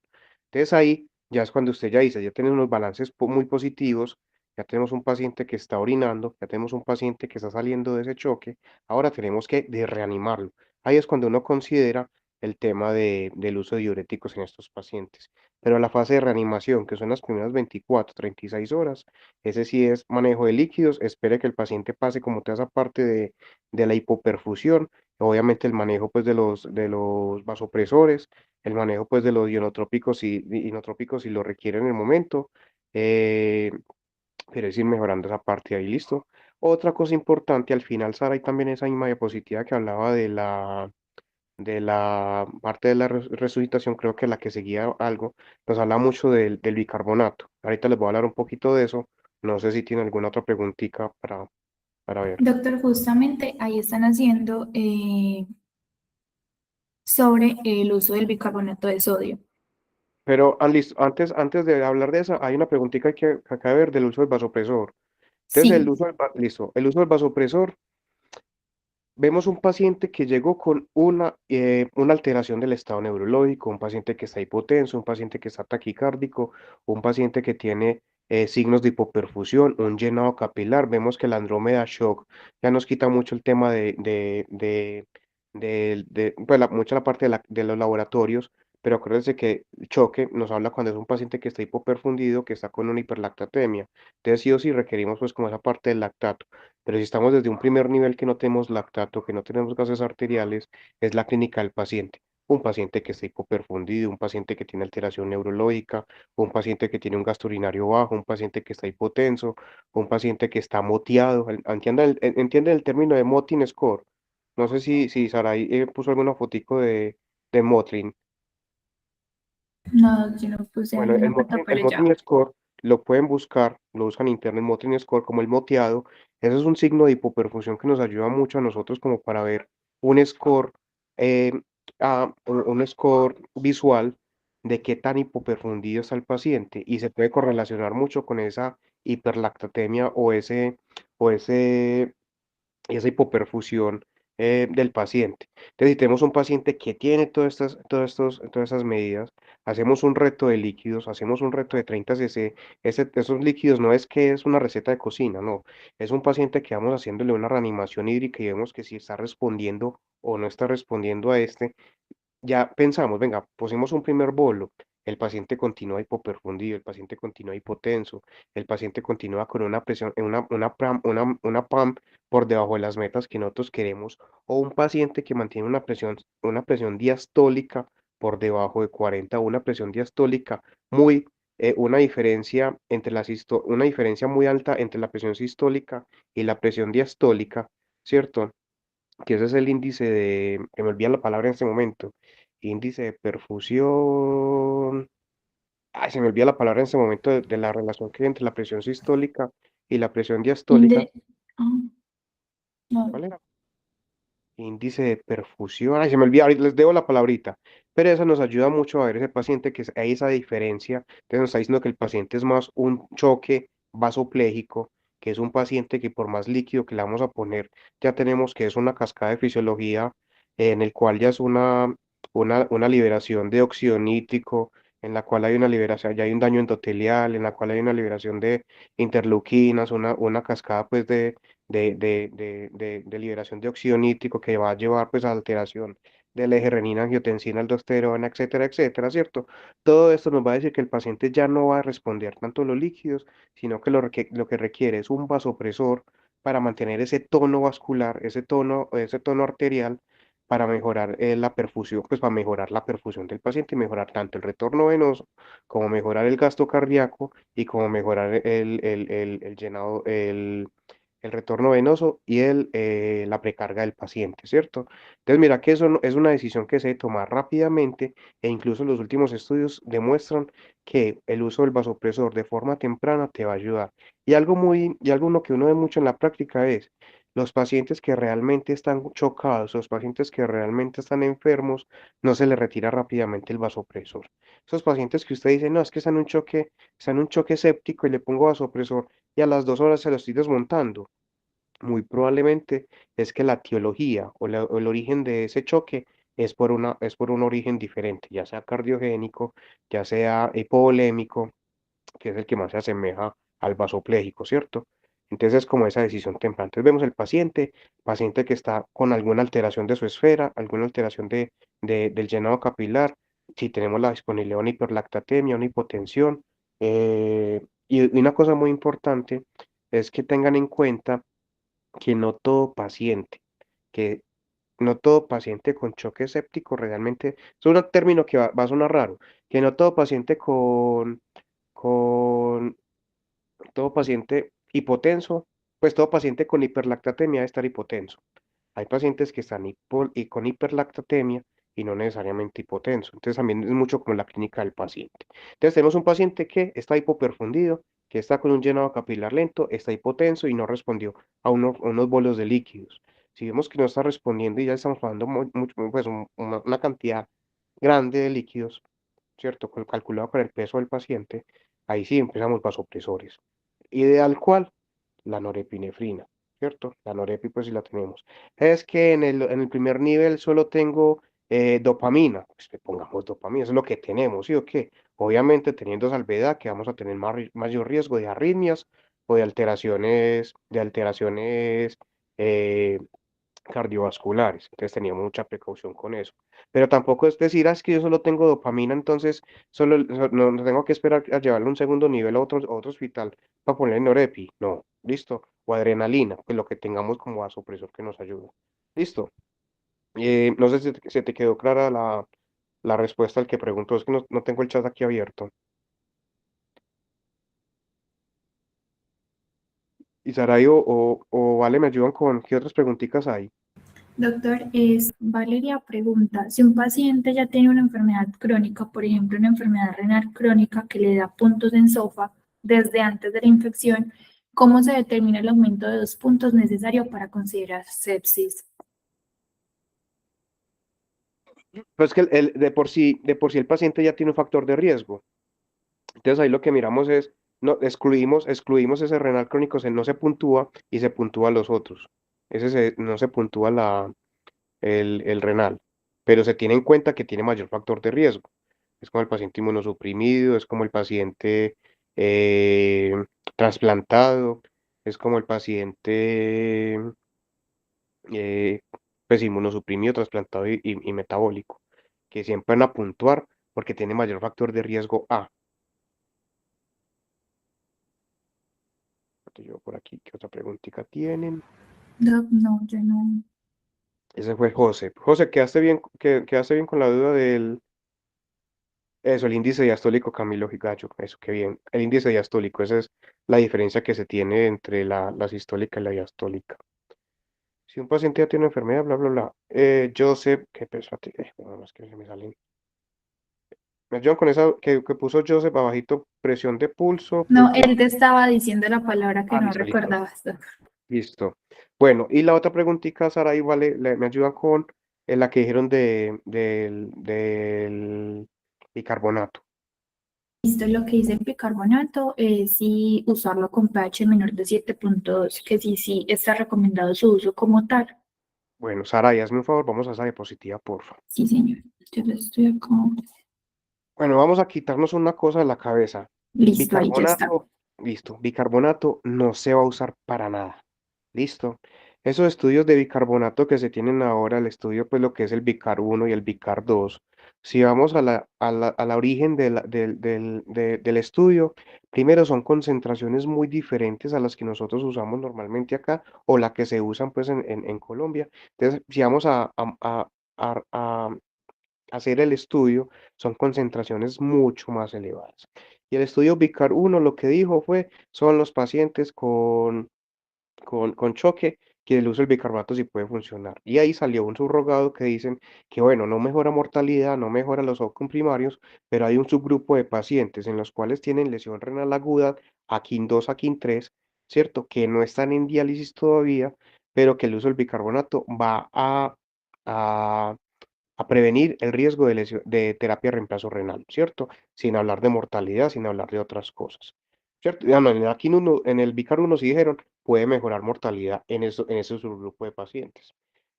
Entonces ahí ya es cuando usted ya dice, ya tenemos unos balances muy positivos, ya tenemos un paciente que está orinando, ya tenemos un paciente que está saliendo de ese choque, ahora tenemos que reanimarlo. Ahí es cuando uno considera el tema del uso de diuréticos en estos pacientes. Pero la fase de reanimación, que son las primeras 24, 36 horas, ese sí es manejo de líquidos, espere que el paciente pase como toda esa parte de la hipoperfusión, obviamente el manejo pues de los vasopresores, el manejo pues de los ionotrópicos y inotrópicos si lo requiere en el momento, eh, pero es ir mejorando esa parte ahí, listo. Otra cosa importante, al final, Sara, hay también esa misma diapositiva que hablaba de la parte de la resucitación, creo que la que seguía algo, nos habla mucho del bicarbonato. Ahorita les voy a hablar un poquito de eso. No sé si tiene alguna otra preguntita para ver. Doctor, justamente ahí están haciendo sobre el uso del bicarbonato de sodio. Pero listo, antes de hablar de esa, hay una preguntita que acaba de ver del uso del vasopresor. Entonces, Sí. listo, el uso del vasopresor, vemos un paciente que llegó con una alteración del estado neurológico, un paciente que está hipotenso, un paciente que está taquicárdico, un paciente que tiene signos de hipoperfusión, un llenado capilar. Vemos que la Andrómeda Shock ya nos quita mucho el tema pues mucha la parte de los laboratorios, pero acuérdense que choque nos habla cuando es un paciente que está hipoperfundido, que está con una hiperlactatemia. Entonces sí o sí requerimos pues como esa parte del lactato. Pero si estamos desde un primer nivel que no tenemos lactato, que no tenemos gases arteriales, es la clínica del paciente. Un paciente que está hipoperfundido, un paciente que tiene alteración neurológica, un paciente que tiene un gasto urinario bajo, un paciente que está hipotenso, un paciente que está moteado. ¿Entienden el término de Motin score? No sé si Saray puso alguna fotico de Motlin. No, yo no puse Bueno, ahí una pata, El pero ya. Motrin Score lo pueden buscar, lo buscan en internet, Motrin Score como el moteado. Eso es un signo de hipoperfusión que nos ayuda mucho a nosotros como para ver un score, eh, un score visual de qué tan hipoperfundido está el paciente y se puede correlacionar mucho con esa hiperlactatemia o ese esa hipoperfusión del paciente. Entonces, si tenemos un paciente que tiene todas estas medidas, hacemos un reto de líquidos, hacemos un reto de 30 cc. Esos líquidos no es que es una receta de cocina, no. Es un paciente que vamos haciéndole una reanimación hídrica y vemos que si está respondiendo o no está respondiendo a este. Ya pensamos, venga, pusimos un primer bolo, el paciente continúa hipoperfundido, el paciente continúa hipotenso, el paciente continúa con una presión, una PAM por debajo de las metas que nosotros queremos, o un paciente que mantiene una presión diastólica por debajo de 40, o una presión diastólica muy, una diferencia una diferencia muy alta entre la presión sistólica y la presión diastólica, ¿cierto? Que ese es el índice que me olvida la palabra en este momento, índice de perfusión, ay, se me olvida la palabra en este momento de la relación que hay entre la presión sistólica y la presión diastólica. Inde, ah, no, ¿Cuál era? Índice de perfusión, ay, se me olvida, ahorita les debo la palabrita, pero eso nos ayuda mucho a ver ese paciente hay esa diferencia. Entonces nos está diciendo que el paciente es más un choque vasopléjico, que es un paciente que por más líquido que le vamos a poner, ya tenemos que es una cascada de fisiología, en el cual ya es una liberación de óxido nítrico, en la cual hay una liberación, ya hay un daño endotelial, en la cual hay una liberación de interleuquinas, una cascada pues de liberación de óxido nítrico que va a llevar pues a alteración del eje renina-angiotensina, aldosterona, etcétera, etcétera, ¿cierto? Todo esto nos va a decir que el paciente ya no va a responder tanto a los líquidos, sino que lo que requiere es un vasopresor para mantener ese tono vascular, ese tono arterial, para mejorar la perfusión, pues para mejorar la perfusión del paciente y mejorar tanto el retorno venoso como mejorar el gasto cardíaco y como mejorar el llenado, el retorno venoso y la precarga del paciente, ¿cierto? Entonces, mira que eso es una decisión que se debe tomar rápidamente e incluso los últimos estudios demuestran que el uso del vasopresor de forma temprana te va a ayudar. Y algo que uno ve mucho en la práctica es los pacientes que realmente están chocados, los pacientes que realmente están enfermos, no se les retira rápidamente el vasopresor. Esos pacientes que usted dice, no, es que están en un choque séptico y le pongo vasopresor y a las 2 horas se lo estoy desmontando. Muy probablemente es que la etiología o el origen de ese choque es por un origen diferente, ya sea cardiogénico, ya sea hipovolémico, que es el que más se asemeja al vasopléjico, ¿cierto? Entonces es como esa decisión temprana. Entonces vemos el paciente que está con alguna alteración de su esfera, alguna alteración del llenado capilar, si tenemos la disponibilidad de una hiperlactatemia, una hipotensión. Y una cosa muy importante es que tengan en cuenta que no todo paciente, que no todo paciente con choque séptico realmente, es un término que va a sonar raro, que no todo paciente con todo paciente hipotenso, pues todo paciente con hiperlactatemia debe estar hipotenso. Hay pacientes que están con hiperlactatemia y no necesariamente hipotenso. Entonces también es mucho como la clínica del paciente. Entonces tenemos un paciente que está hipoperfundido, que está con un llenado capilar lento, está hipotenso y no respondió a unos bolos de líquidos. Si vemos que no está respondiendo y ya estamos hablando pues una cantidad grande de líquidos, ¿cierto? Calculado con el peso del paciente, ahí sí empezamos vasopresores. Ideal cuál, la norepinefrina, ¿cierto? La norepi, pues sí la tenemos. Es que en el primer nivel solo tengo dopamina, pues le pongamos dopamina, eso es lo que tenemos, ¿sí o qué? Obviamente teniendo salvedad que vamos a tener mayor riesgo de arritmias o de alteraciones eh, cardiovasculares. Entonces teníamos mucha precaución con eso. Pero tampoco es decir, es que yo solo tengo dopamina, entonces no tengo que esperar a llevarlo a un segundo nivel a otro hospital para ponerle norepi. No, listo. O adrenalina, pues lo que tengamos como vasopresor que nos ayude. Listo. No sé si se te quedó clara la respuesta al que preguntó, es que no tengo el chat aquí abierto. Y Saray o Vale me ayudan con qué otras preguntitas hay. Doctor, Valeria pregunta, si un paciente ya tiene una enfermedad crónica, por ejemplo, una enfermedad renal crónica que le da puntos en SOFA desde antes de la infección, ¿cómo se determina el aumento de 2 puntos necesario para considerar sepsis? Pues que de por sí el paciente ya tiene un factor de riesgo. Entonces ahí lo que miramos es, no, excluimos ese renal crónico, no se puntúa y se puntúa los otros. No se puntúa el renal, pero se tiene en cuenta que tiene mayor factor de riesgo. Es como el paciente inmunosuprimido, es como el paciente eh, trasplantado, es como el paciente eh, pues inmunosuprimido, trasplantado y metabólico, que siempre van a puntuar porque tiene mayor factor de riesgo A. Yo por aquí, ¿qué otra preguntita tienen? Doc, no, yo no. Ese fue José. José, quedaste bien con la duda del... Eso, el índice diastólico, Camilo Gallo, eso, qué bien. El índice diastólico, esa es la diferencia que se tiene entre la sistólica y la diastólica. Si un paciente ya tiene una enfermedad, bla, bla, bla. Joseph, qué espérate, bueno, es que se me salen. Me ayudan con esa que puso Joseph abajito, presión de pulso, No, pulso. él te estaba diciendo la palabra que Ah, no listo, listo, recordabas, Doc. listo. Bueno, y la otra preguntita, Sara, ahí vale, me ayudan con la que dijeron del bicarbonato. Listo, lo que dice el bicarbonato es si usarlo con pH menor de 7,2, que sí está recomendado su uso como tal. Bueno, Sara, y hazme un favor, vamos a esa diapositiva, por favor. Sí, señor. Yo lo estoy acá. Bueno, vamos a quitarnos una cosa de la cabeza. Listo, ahí ya está. Bicarbonato, listo. Bicarbonato no se va a usar para nada. Listo. Esos estudios de bicarbonato que se tienen ahora, el estudio, pues lo que es el Bicar 1 y el Bicar 2, si vamos a la origen del estudio, primero son concentraciones muy diferentes a las que nosotros usamos normalmente acá o la que se usan pues en Colombia. Entonces, si vamos a hacer el estudio, son concentraciones mucho más elevadas. Y el estudio Vicar 1 lo que dijo fue, son los pacientes con choque, que el uso del bicarbonato sí puede funcionar. Y ahí salió un subrogado que dicen que, bueno, no mejora mortalidad, no mejora los outcomes primarios, pero hay un subgrupo de pacientes en los cuales tienen lesión renal aguda, AKIN 2, AKIN 3, ¿cierto? Que no están en diálisis todavía, pero que el uso del bicarbonato va a prevenir el riesgo de terapia de reemplazo renal, ¿cierto? Sin hablar de mortalidad, sin hablar de otras cosas, ¿cierto? Ya no, en el Vicar 1 sí dijeron, puede mejorar mortalidad en ese subgrupo de pacientes.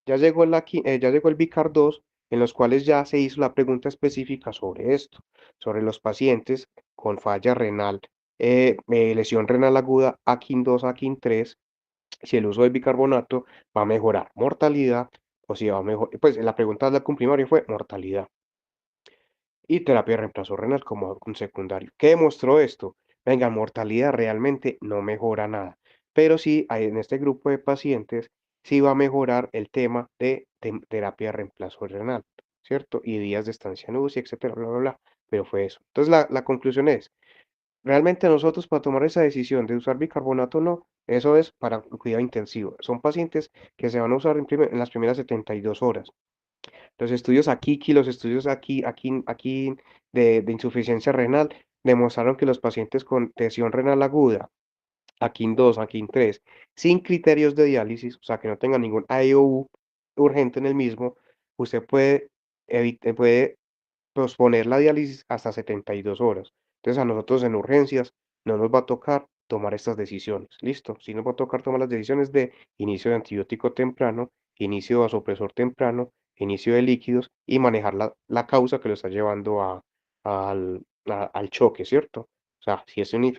Ya llegó el Vicar 2, en los cuales ya se hizo la pregunta específica sobre esto, sobre los pacientes con falla renal, lesión renal aguda, AKIN 2, AKIN 3, si el uso de bicarbonato va a mejorar mortalidad o si va a mejorar, pues la pregunta del primario fue mortalidad y terapia de reemplazo renal como un secundario. ¿Qué demostró esto? Venga, mortalidad realmente no mejora nada, pero sí en este grupo de pacientes sí va a mejorar el tema de terapia de reemplazo renal, ¿cierto? Y días de estancia en UCI, etcétera, bla, bla, bla, pero fue eso. Entonces la conclusión es, realmente nosotros para tomar esa decisión de usar bicarbonato o no, eso es para cuidado intensivo. Son pacientes que se van a usar en las primeras 72 horas. Los estudios aquí, los estudios aquí de insuficiencia renal demostraron que los pacientes con lesión renal aguda, AKIN 2, AKIN 3, sin criterios de diálisis, o sea que no tengan ningún IOU urgente en el mismo, usted puede posponer la diálisis hasta 72 horas. Entonces a nosotros en urgencias no nos va a tocar tomar estas decisiones. Listo, sí nos va a tocar tomar las decisiones de inicio de antibiótico temprano, inicio de vasopresor temprano, inicio de líquidos y manejar la causa que lo está llevando al choque, ¿cierto? O sea, si es un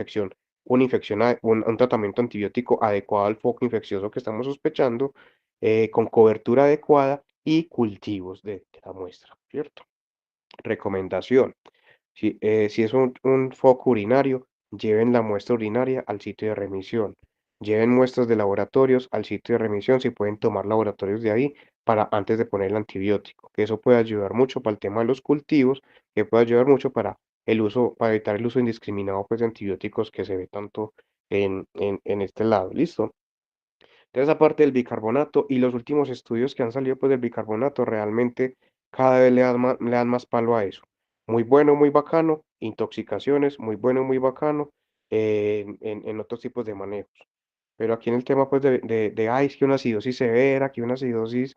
tratamiento antibiótico adecuado al foco infeccioso que estamos sospechando, con cobertura adecuada y cultivos de la muestra, ¿cierto? Recomendación. Si es un foco urinario, lleven la muestra urinaria al sitio de remisión. Lleven muestras de laboratorios al sitio de remisión si pueden tomar laboratorios de ahí para antes de poner el antibiótico. Que eso puede ayudar mucho para el tema de los cultivos, que puede ayudar mucho para evitar el uso indiscriminado pues, de antibióticos que se ve tanto en este lado. ¿Listo? Entonces, aparte del bicarbonato y los últimos estudios que han salido pues del bicarbonato, realmente cada vez le dan más palo a eso. Muy bueno, muy bacano, intoxicaciones, muy bueno, muy bacano, en otros tipos de manejos. Pero aquí en el tema pues ay, es que una acidosis severa, que una acidosis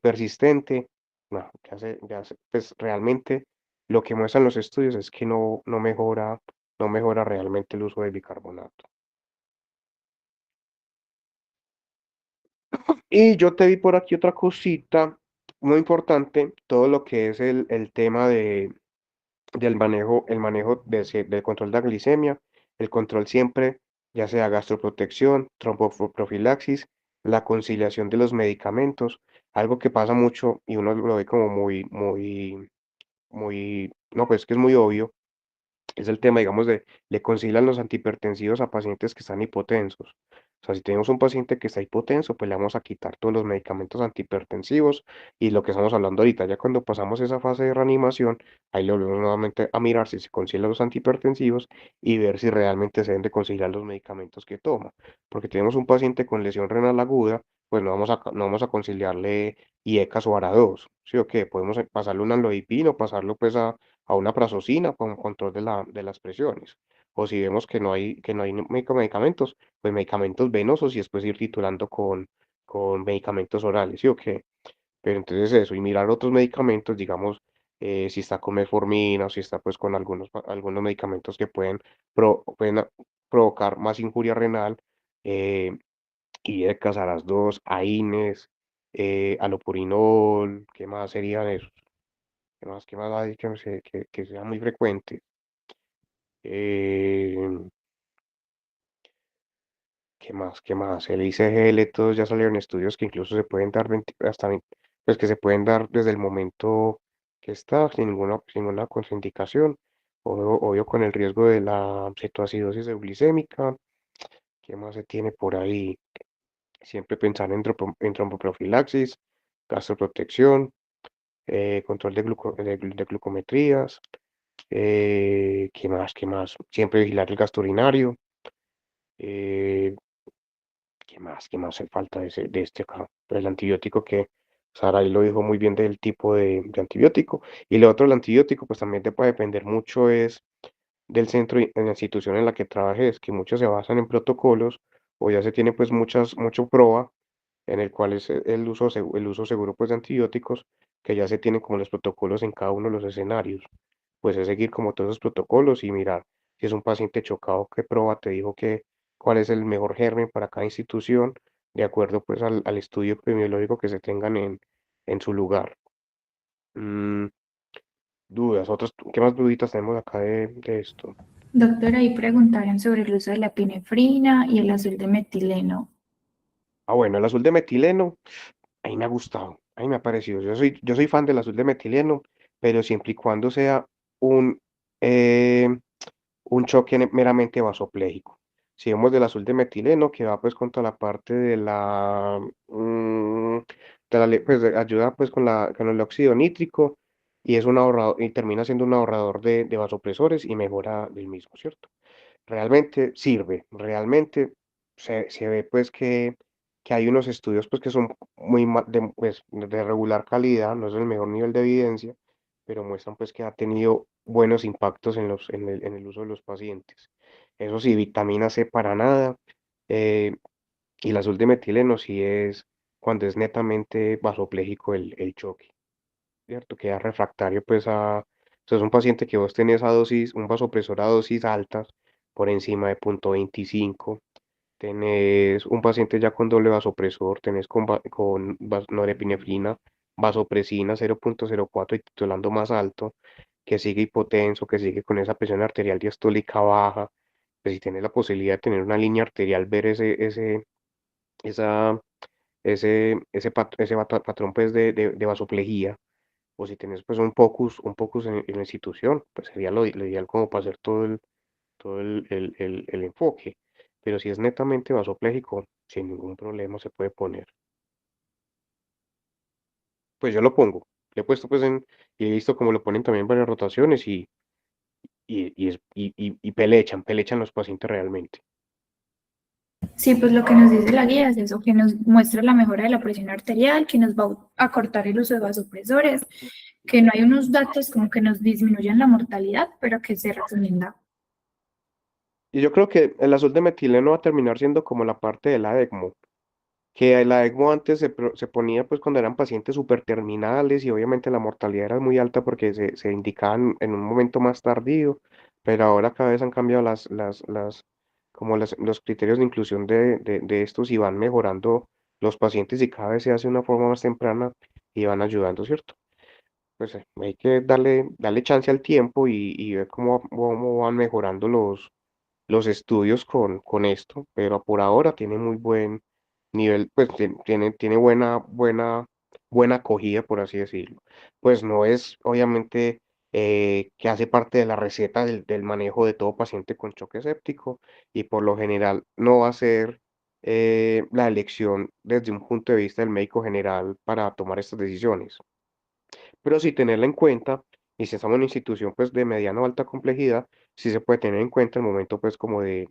persistente, no, pues realmente lo que muestran los estudios es que no mejora realmente el uso del bicarbonato. Y yo te vi por aquí otra cosita muy importante, todo lo que es el tema el manejo del control de la glicemia, el control siempre, ya sea gastroprotección, tromboprofilaxis, la conciliación de los medicamentos, algo que pasa mucho y uno lo ve como no, pues que es muy obvio, es el tema, digamos, le concilian los antihipertensivos a pacientes que están hipotensos. O sea, si tenemos un paciente que está hipotenso, pues le vamos a quitar todos los medicamentos antihipertensivos y lo que estamos hablando ahorita, ya cuando pasamos esa fase de reanimación, ahí le volvemos nuevamente a mirar si se concilian los antihipertensivos y ver si realmente se deben de conciliar los medicamentos que toma. Porque tenemos un paciente con lesión renal aguda, pues no vamos a conciliarle IECAS o ARA2, ¿sí o qué? Podemos pasarle un amlodipino, o pasarlo pues a una prazosina con control de las presiones. O si vemos que no hay medicamentos, pues medicamentos venosos y después ir titulando con medicamentos orales, ¿sí o qué? Pero entonces eso, y mirar otros medicamentos, digamos, si está con metformina o si está pues con algunos medicamentos que pueden provocar más injuria renal, eh, y de casaras 2 AINES, alopurinol, ¿qué más serían esos? Qué más hay que, que sea muy frecuente? Eh, ¿Qué más? ¿Qué más? El ICGL, todos ya salieron estudios que incluso se pueden dar pues que se pueden dar desde el momento que está, sin ninguna contraindicación, obvio con el riesgo de la cetoacidosis euglicémica. ¿Qué más se tiene por ahí? Siempre pensar en tromboprofilaxis, gastroprotección, control de glucometrías, ¿qué más? ¿Qué más? Siempre vigilar el gasto urinario. eh, ¿Qué más? ¿Qué más hace falta de este acá? El antibiótico que Saray lo dijo muy bien del tipo de antibiótico. Y lo otro, el antibiótico, pues también te puede depender mucho es del centro y en la institución en la que trabajes, que muchos se basan en protocolos o ya se tiene pues mucho prueba en el cual es el uso seguro pues de antibióticos, que ya se tienen como los protocolos en cada uno de los escenarios. Pues es seguir como todos esos protocolos y mirar si es un paciente chocado, qué prueba te dijo que cuál es el mejor germen para cada institución, de acuerdo pues al estudio epidemiológico que se tengan en su lugar. Mm, dudas, ¿qué más duditas tenemos acá de esto? Doctora, ahí preguntaron sobre el uso de la epinefrina y el azul de metileno. Ah, bueno, el azul de metileno, ahí me ha gustado, ahí me ha parecido. Yo soy fan del azul de metileno, pero siempre y cuando sea un, eh, un choque meramente vasopléjico. Si vemos del azul de metileno, que va pues con toda la parte pues ayuda pues con el óxido nítrico y es un ahorrador, y termina siendo un ahorrador de vasopresores y mejora del mismo, ¿cierto? Realmente sirve, realmente se ve pues que hay unos estudios pues que son pues, de regular calidad, no es el mejor nivel de evidencia, pero muestran pues que ha tenido buenos impactos en el uso de los pacientes. Eso sí, vitamina C para nada, eh, y el azul de metileno sí es cuando es netamente vasopléjico el choque, ¿cierto? Queda refractario pues entonces un paciente que vos tenés a dosis, un vasopresor a dosis altas, por encima de 0,25, tenés un paciente ya con doble vasopresor, tenés norepinefrina, vasopresina 0,04 y titulando más alto, que sigue hipotenso, que sigue con esa presión arterial diastólica baja, pues si tienes la posibilidad de tener una línea arterial, ver esa, patrón pues de vasoplejía, o si tienes pues un POCUS en la institución, pues sería lo ideal como para hacer todo el enfoque. Pero si es netamente vasopléjico, sin ningún problema se puede poner. Pues yo lo pongo. Le he puesto pues y he visto cómo lo ponen también en varias rotaciones y pelechan los pacientes realmente. Sí, pues lo que nos dice la guía es eso, que nos muestra la mejora de la presión arterial, que nos va a cortar el uso de vasopresores, que no hay unos datos como que nos disminuyen la mortalidad, pero que se recomienda. Y yo creo que el azul de metileno va a terminar siendo como la parte de la ECMO, que la ECMO antes se ponía pues cuando eran pacientes súper terminales y obviamente la mortalidad era muy alta porque se indicaban en un momento más tardío, pero ahora cada vez han cambiado los criterios de inclusión de estos y van mejorando los pacientes y cada vez se hace de una forma más temprana y van ayudando, ¿cierto? Pues hay que darle chance al tiempo y ver cómo van mejorando los estudios con esto, pero por ahora tiene muy buen nivel, pues tiene buena acogida, por así decirlo. Pues no es, obviamente, que hace parte de la receta del manejo de todo paciente con choque séptico y por lo general no va a ser la elección desde un punto de vista del médico general para tomar estas decisiones, pero sí tenerla en cuenta, y si estamos en una institución pues de mediana o alta complejidad, sí se puede tener en cuenta el momento pues como de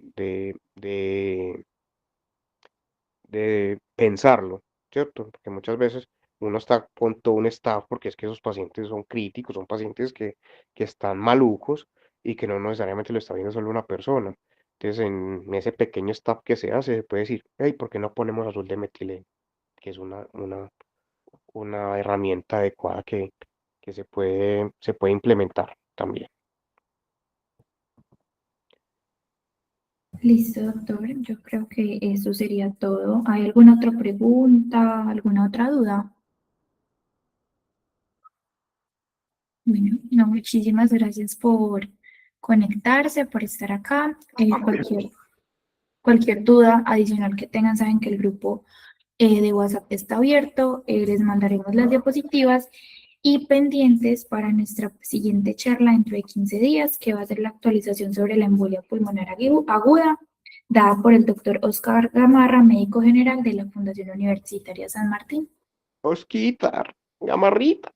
pensarlo, ¿cierto? Porque muchas veces uno está con todo un staff porque es que esos pacientes son críticos, son pacientes que están malucos y que no necesariamente lo está viendo solo una persona. Entonces, en ese pequeño staff que se hace, se puede decir, hey, ¿por qué no ponemos azul de metileno? Que es una herramienta adecuada que se puede implementar también. Listo, doctor. Yo creo que eso sería todo. ¿Hay alguna otra pregunta, alguna otra duda? Bueno, no, muchísimas gracias por conectarse, por estar acá. Cualquier duda adicional que tengan, saben que el grupo de WhatsApp está abierto. Les mandaremos las diapositivas y pendientes para nuestra siguiente charla dentro de 15 días, que va a ser la actualización sobre la embolia pulmonar aguda, dada por el doctor Oscar Gamarra, médico general de la Fundación Universitaria San Martín. Osquitar, Gamarrita.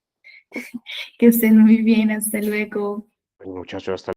Que estén muy bien, hasta luego. Muchachos, hasta